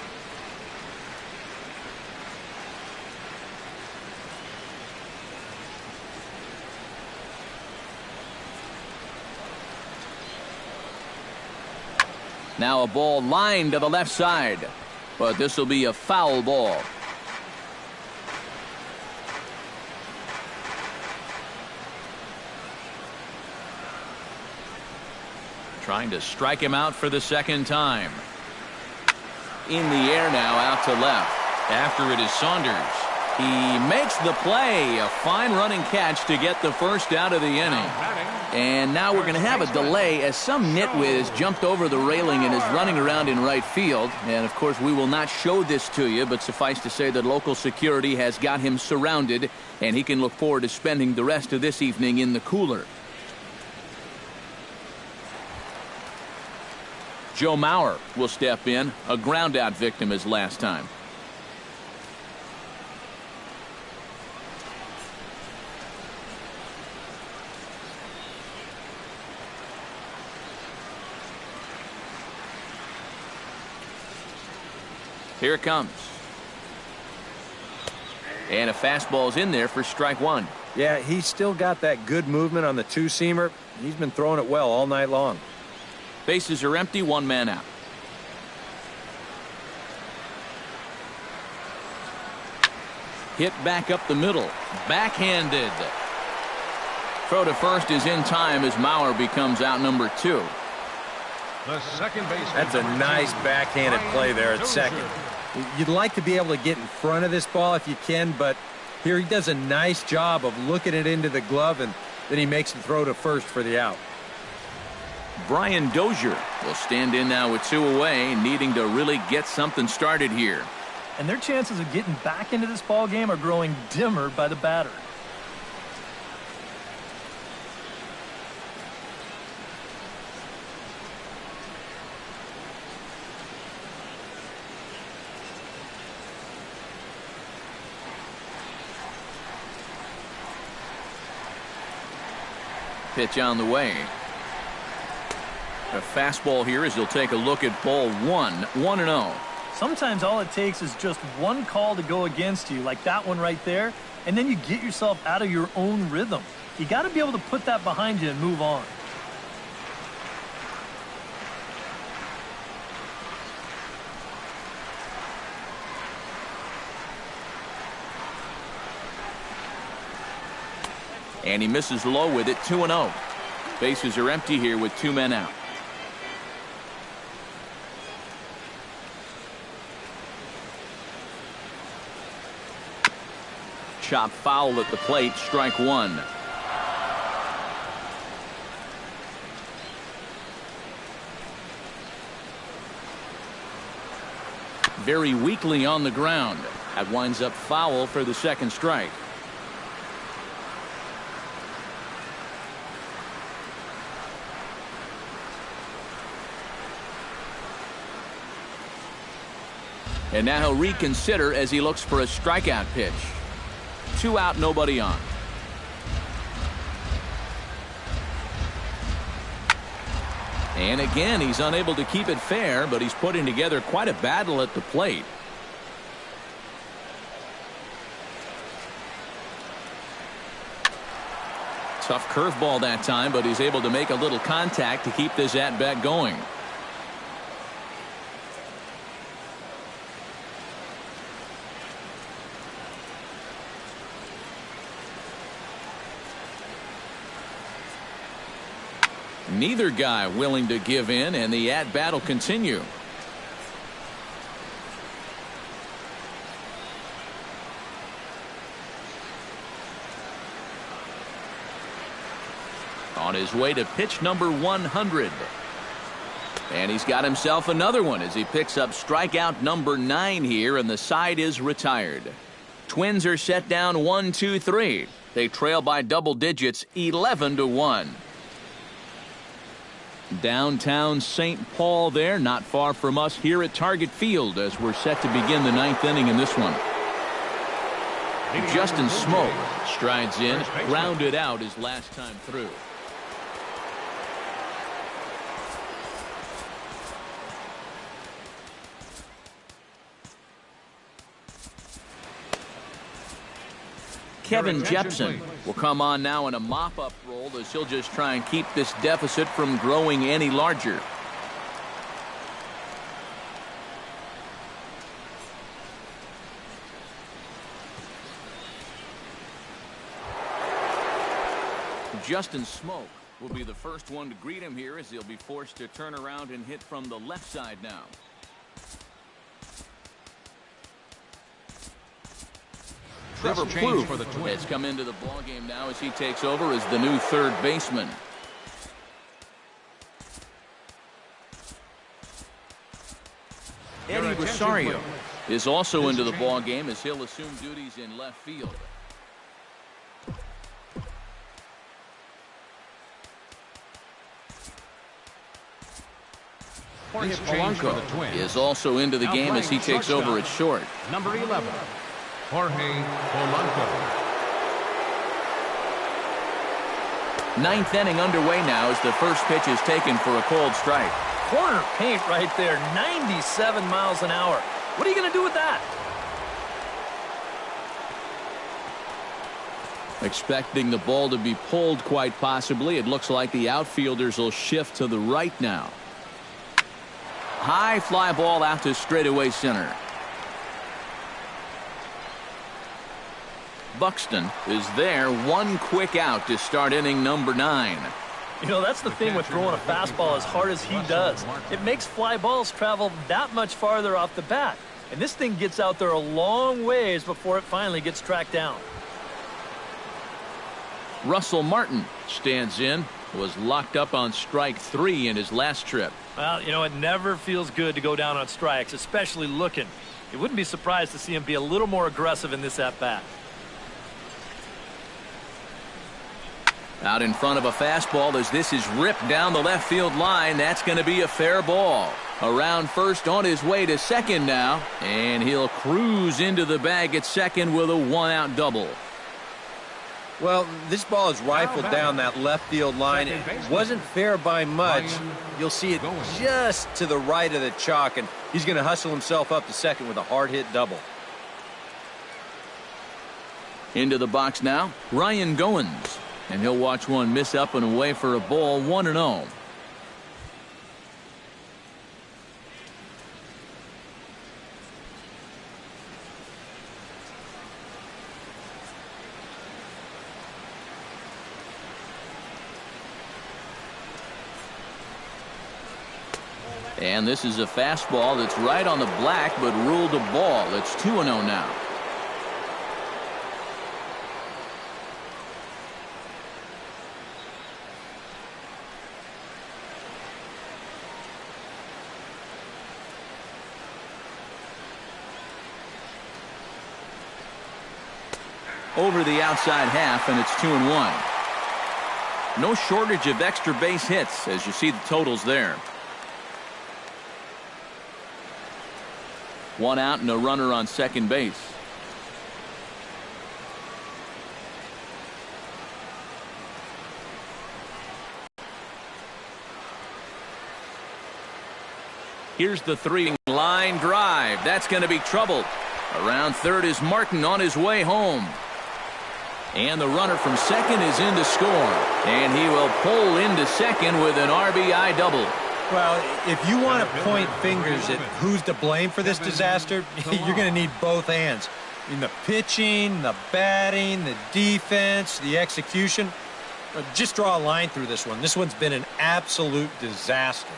Now a ball lined to the left side, but this will be a foul ball. Trying to strike him out for the second time. In the air now, out to left. After it is Saunders. He makes the play. A fine running catch to get the first out of the inning. And now we're going to have a delay as some nitwit jumped over the railing and is running around in right field. And, of course, we will not show this to you, but suffice to say that local security has got him surrounded, and he can look forward to spending the rest of this evening in the cooler. Joe Mauer will step in, a ground-out victim as last time. Here it comes. And a fastball's in there for strike one. Yeah, he's still got that good movement on the two-seamer. He's been throwing it well all night long. Bases are empty, one man out. Hit back up the middle. Backhanded. Throw to first is in time as Mauer becomes out number 2. The second baseman. That's a nice backhanded play there at second. You'd like to be able to get in front of this ball if you can, but here he does a nice job of looking it into the glove, and then he makes the throw to first for the out. Brian Dozier will stand in now with 2 away, needing to really get something started here. And their chances of getting back into this ball game are growing dimmer by the batter. Pitch on the way. A fastball here as he'll take a look at ball 1, 1-0. Sometimes all it takes is just one call to go against you, like that one right there, and then you get yourself out of your own rhythm. You got to be able to put that behind you and move on. And he misses low with it, 2-0. Bases are empty here with 2 men out. Chop foul at the plate, strike 1. Very weakly on the ground. That winds up foul for the second strike. And now he'll reconsider as he looks for a strikeout pitch. 2 out, nobody on. And again, he's unable to keep it fair, but he's putting together quite a battle at the plate. Tough curveball that time, but he's able to make a little contact to keep this at-bat going. Neither guy willing to give in, and the at-bat will continue. On his way to pitch number 100. And he's got himself another one as he picks up strikeout number 9 here, and the side is retired. Twins are set down 1-2-3. They trail by double digits, 11-1. Downtown St. Paul there, not far from us here at Target Field as we're set to begin the 9th inning in this one. Justin Smoke strides in, grounded out his last time through. Kevin Jepson will come on now in a mop-up role as he'll just try and keep this deficit from growing any larger. Justin Smoke will be the first one to greet him here as he'll be forced to turn around and hit from the left side now. Trevor Plouffe has come into the ballgame now as he takes over as the new third baseman. Eddie Rosario is also into the ballgame as he'll assume duties in left field. Jorge Polanco is also into the game as he takes over at short. Number 11, Jorge Polanco. Ninth inning underway now as the first pitch is taken for a cold strike. Corner paint right there, 97 miles an hour. What are you going to do with that? Expecting the ball to be pulled quite possibly. It looks like the outfielders will shift to the right now. High fly ball out to straightaway center. Buxton is there, one quick out to start inning number 9. You know, that's the thing with throwing a fastball as hard as he does. It makes fly balls travel that much farther off the bat. And this thing gets out there a long ways before it finally gets tracked down. Russell Martin stands in, was locked up on strike 3 in his last trip. Well, you know, it never feels good to go down on strikes, especially looking. You wouldn't be surprised to see him be a little more aggressive in this at-bat. Out in front of a fastball as this is ripped down the left field line. That's going to be a fair ball. Around first on his way to second now. And he'll cruise into the bag at second with a one-out double. Well, this ball is rifled down that left field line. It wasn't fair by much. You'll see it just to the right of the chalk, and he's going to hustle himself up to second with a hard-hit double. Into the box now, Ryan Goins. And he'll watch one miss up and away for a ball, 1-0. And this is a fastball that's right on the black but ruled a ball. It's 2-0 now. Over the outside half, and it's 2-1. No shortage of extra base hits as you see the totals there. One out and a runner on second base. Here's the 3-line drive. That's going to be trouble. Around third is Martin on his way home. And the runner from second is in to score. And he will pull into second with an RBI double. Well, if you want to point fingers at who's to blame for this disaster, you're going to need both hands. I mean, the pitching, the batting, the defense, the execution. Just draw a line through this one. This one's been an absolute disaster.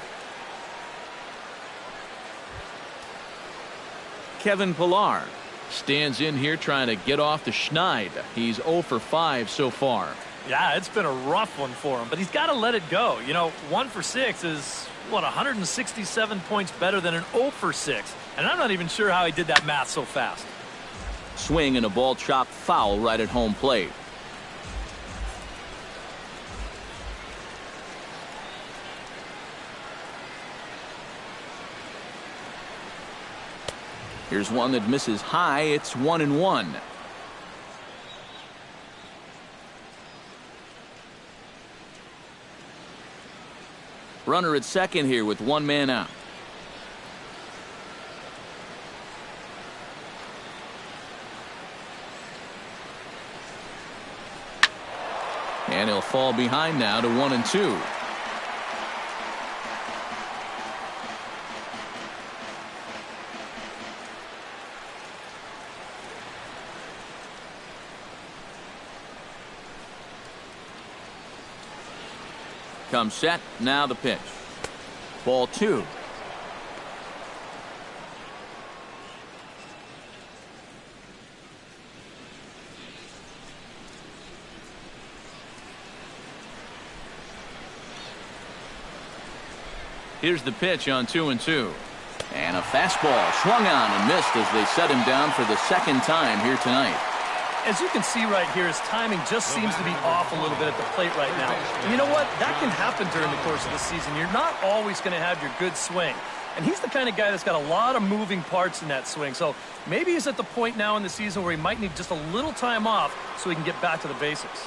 Kevin Pillar stands in here trying to get off the schneid. He's 0 for 5 so far. Yeah, it's been a rough one for him, but he's got to let it go. You know, 1 for 6 is, what, 167 points better than an 0 for 6. And I'm not even sure how he did that math so fast. Swing and a ball chopped foul right at home plate. Here's one that misses high. It's 1-1. Runner at second here with one man out. And he'll fall behind now to 1-2. Comes set. Now the pitch. Ball 2. Here's the pitch on 2-2. And a fastball swung on and missed as they set him down for the second time here tonight. As you can see right here, his timing just seems to be off a little bit at the plate right now. And you know what? That can happen during the course of the season. You're not always going to have your good swing. And he's the kind of guy that's got a lot of moving parts in that swing. So maybe he's at the point now in the season where he might need just a little time off so he can get back to the basics.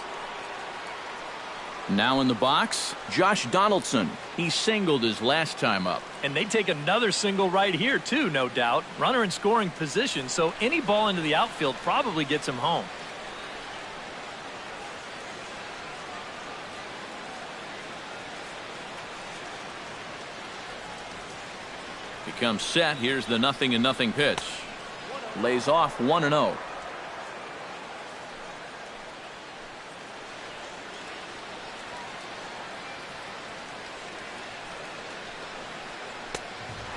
Now in the box, Josh Donaldson. He singled his last time up. And they take another single right here, too, no doubt. Runner in scoring position, so any ball into the outfield probably gets him home. He comes set. Here's the 0-0 pitch. Lays off 1-0.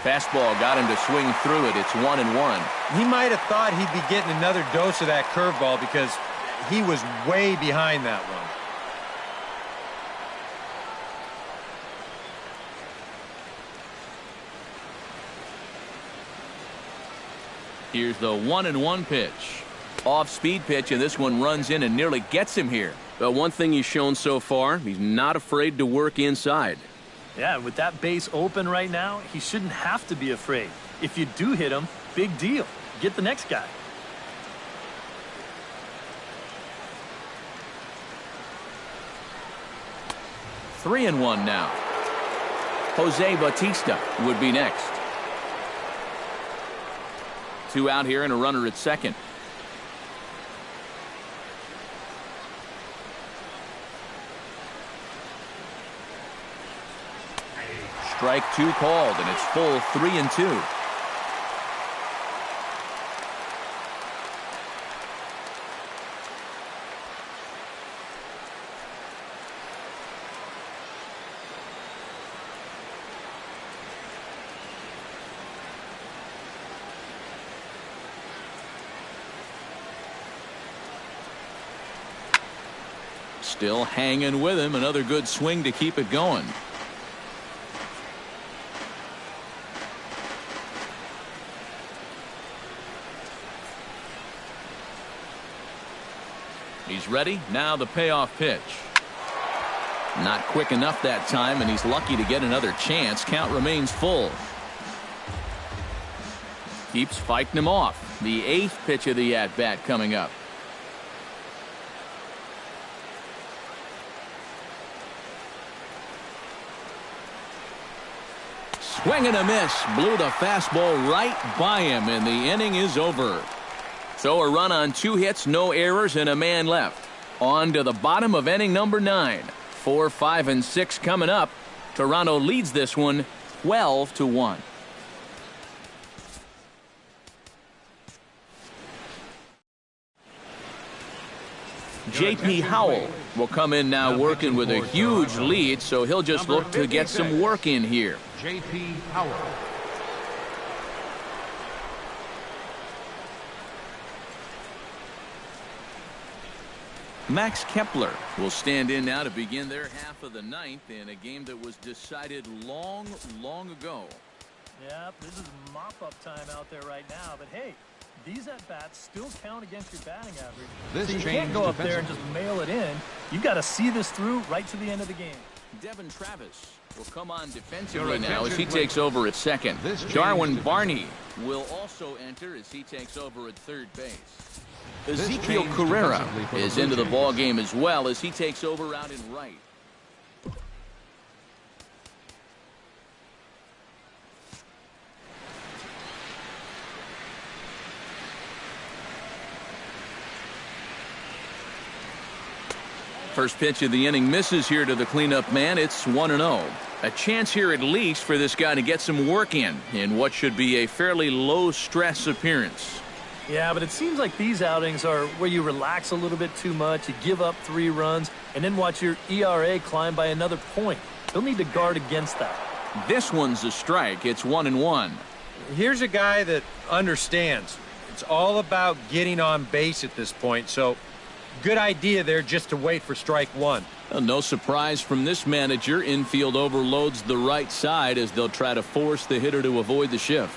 Fastball got him to swing through it. It's 1-1. He might have thought he'd be getting another dose of that curveball because he was way behind that one. Here's the 1-1 pitch. Off-speed pitch, and this one runs in and nearly gets him here. But one thing he's shown so far, he's not afraid to work inside. Yeah, with that base open right now, he shouldn't have to be afraid. If you do hit him, big deal. Get the next guy. Three and one now. Jose Bautista would be next. Two out here and a runner at second. Strike two called, and it's full 3-2. Still hanging with him. Another good swing to keep it going. He's ready. Now the payoff pitch. Not quick enough that time, and he's lucky to get another chance. Count remains full. Keeps fighting him off. The 8th pitch of the at-bat coming up. Swing and a miss. Blew the fastball right by him, and the inning is over. So a run on 2 hits, no errors, and a man left. On to the bottom of inning number 9. 4, 5, and 6 coming up. Toronto leads this one 12-1. J.P. Howell will come in now working with a huge lead, so he'll just look to get some work in here. J.P. Howell. Max Kepler will stand in now to begin their half of the 9th in a game that was decided long ago. Yep, this is mop-up time out there right now, but hey, these at-bats still count against your batting average. So you can't go up there and just mail it in. You've got to see this through right to the end of the game. Devin Travis will come on defensively now as he takes over at second. Darwin Barney will also enter as he takes over at third base. Ezekiel Carrera is into the ball game as well as he takes over out in right. First pitch of the inning misses here to the cleanup man. It's 1-0. A chance here at least for this guy to get some work in what should be a fairly low-stress appearance. Yeah, but it seems like these outings are where you relax a little bit too much, you give up 3 runs, and then watch your ERA climb by another point. You'll need to guard against that. This one's a strike. It's 1-1. Here's a guy that understands. It's all about getting on base at this point, so good idea there just to wait for strike 1. No surprise from this manager. Infield overloads the right side as they'll try to force the hitter to avoid the shift.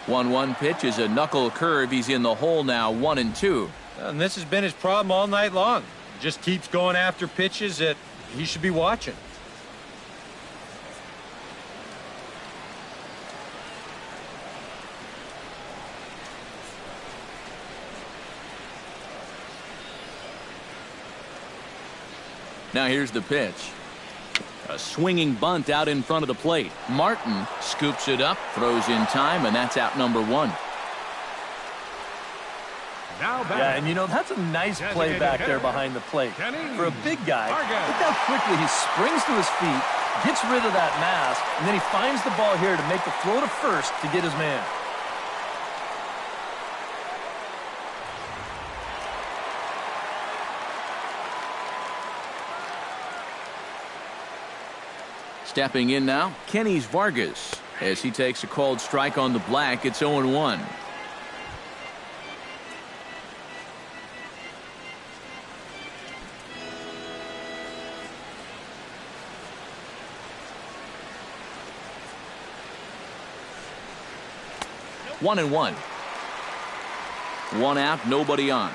1-1 pitch is a knuckle curve. He's in the hole now, 1-2. And this has been his problem all night long. Just keeps going after pitches that he should be watching. Now here's the pitch. A swinging bunt out in front of the plate. Martin scoops it up, throws in time, and that's out number 1. Yeah, and you know, that's a nice play back there behind the plate. For a big guy, look how quickly he springs to his feet, gets rid of that mass, and then he finds the ball here to make the throw to first to get his man. Stepping in now, Kenny's Vargas. As he takes a called strike on the black, it's 0-1. One and one. One out, nobody on.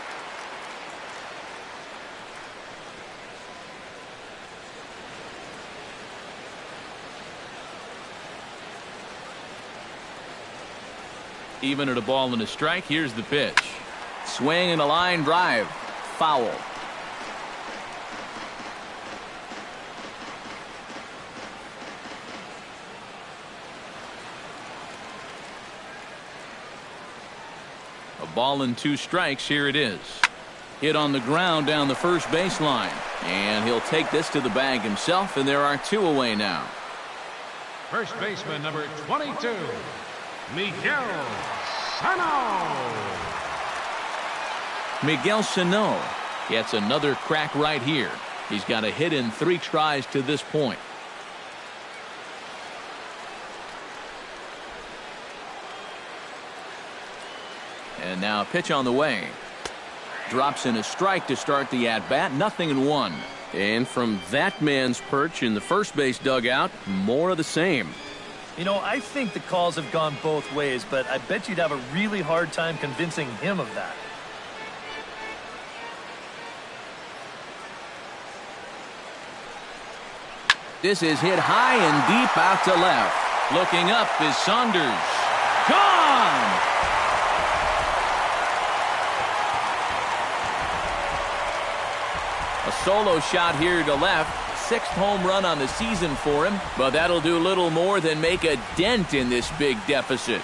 Even at a ball and a strike, here's the pitch. Swing and a line drive. Foul. A ball and 2 strikes. Here it is. Hit on the ground down the first baseline. And he'll take this to the bag himself, and there are 2 away now. First baseman number 22, Miguel Sano. Miguel Sano gets another crack right here. He's got a hit in 3 tries to this point. And now a pitch on the way. Drops in a strike to start the at-bat. 0-1. And from that man's perch in the first base dugout, more of the same. You know, I think the calls have gone both ways, but I bet you'd have a really hard time convincing him of that. This is hit high and deep out to left. Looking up is Saunders. Gone! A solo shot here to left. 6th home run on the season for him, but that'll do little more than make a dent in this big deficit.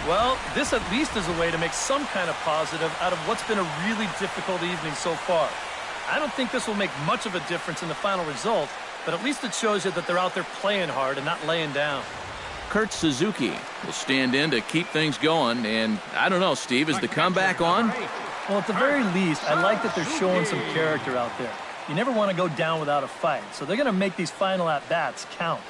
Well, this at least is a way to make some kind of positive out of what's been a really difficult evening so far. I don't think this will make much of a difference in the final result, but at least it shows you that they're out there playing hard and not laying down. Kurt Suzuki will stand in to keep things going, and I don't know, Steve, is the comeback on? Well, at the very least, I like that they're showing some character out there. You never want to go down without a fight, so they're going to make these final at-bats count.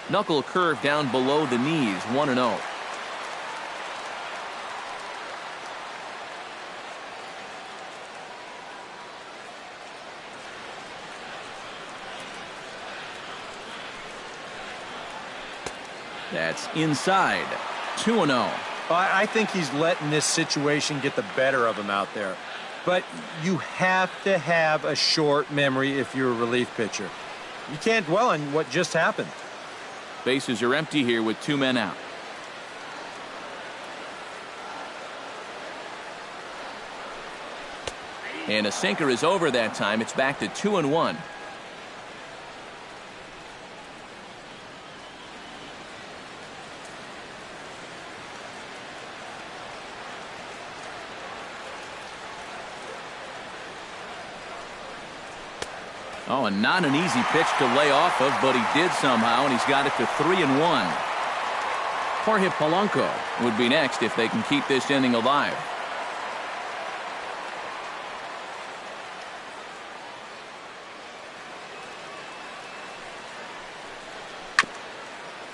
Knuckle curve down below the knees, 1-0. That's inside, 2-0. I think he's letting this situation get the better of him out there. But you have to have a short memory if you're a relief pitcher. You can't dwell on what just happened. Bases are empty here with 2 men out. And a sinker is over that time. It's back to 2-1. Oh, and not an easy pitch to lay off of, but he did somehow, and he's got it to 3-1. Jorge Polanco would be next if they can keep this inning alive.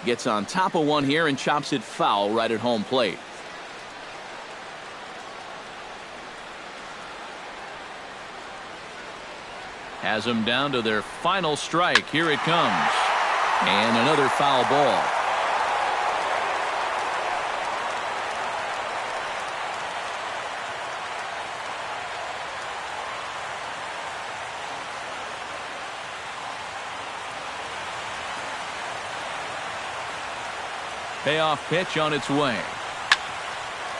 Gets on top of one here and chops it foul right at home plate. Has them down to their final strike. Here it comes. And another foul ball. Payoff pitch on its way.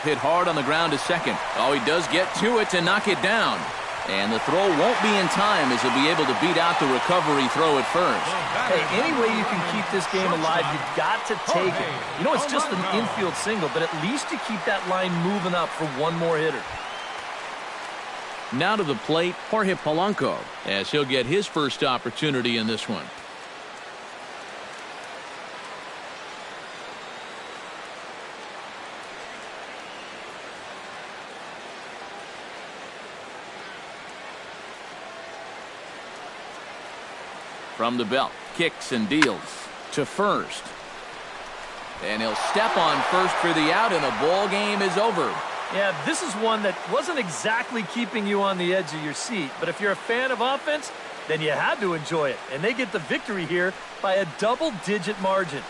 Hit hard on the ground to second. Oh, he does get to it to knock it down. And the throw won't be in time as he'll be able to beat out the recovery throw at first. Hey, any way you can keep this game alive, you've got to take it. You know, it's just an infield single, but at least you keep that line moving up for one more hitter. Now to the plate, Jorge Polanco, as he'll get his first opportunity in this one. From the belt, kicks and deals to first. And he'll step on first for the out, and the ball game is over. Yeah, this is one that wasn't exactly keeping you on the edge of your seat. But if you're a fan of offense, then you had to enjoy it. And they get the victory here by a double-digit margin.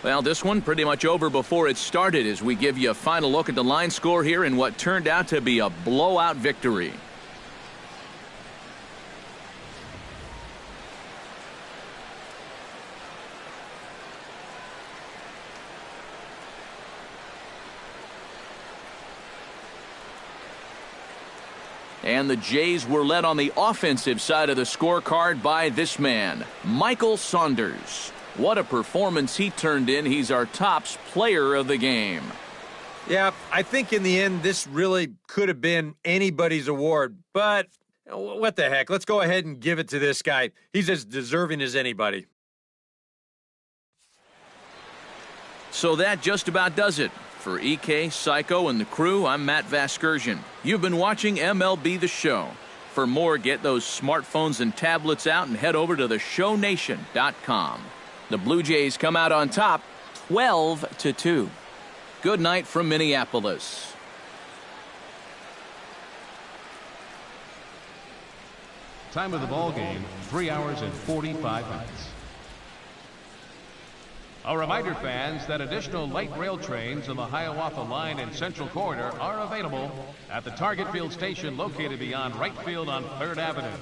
Well, this one pretty much over before it started as we give you a final look at the line score here in what turned out to be a blowout victory. And the Jays were led on the offensive side of the scorecard by this man, Michael Saunders. What a performance he turned in. He's our tops player of the game. Yeah, I think in the end, this really could have been anybody's award. But what the heck? Let's go ahead and give it to this guy. He's as deserving as anybody. So that just about does it. For EK, Psycho, and the crew, I'm Matt Vasgersian. You've been watching MLB The Show. For more, get those smartphones and tablets out and head over to theshownation.com. The Blue Jays come out on top 12-2. Good night from Minneapolis. Time of the ball game, 3 hours and 45 minutes. A reminder, fans, that additional light rail trains on the Hiawatha Line and Central Corridor are available at the Target Field station located beyond right field on 3rd Avenue.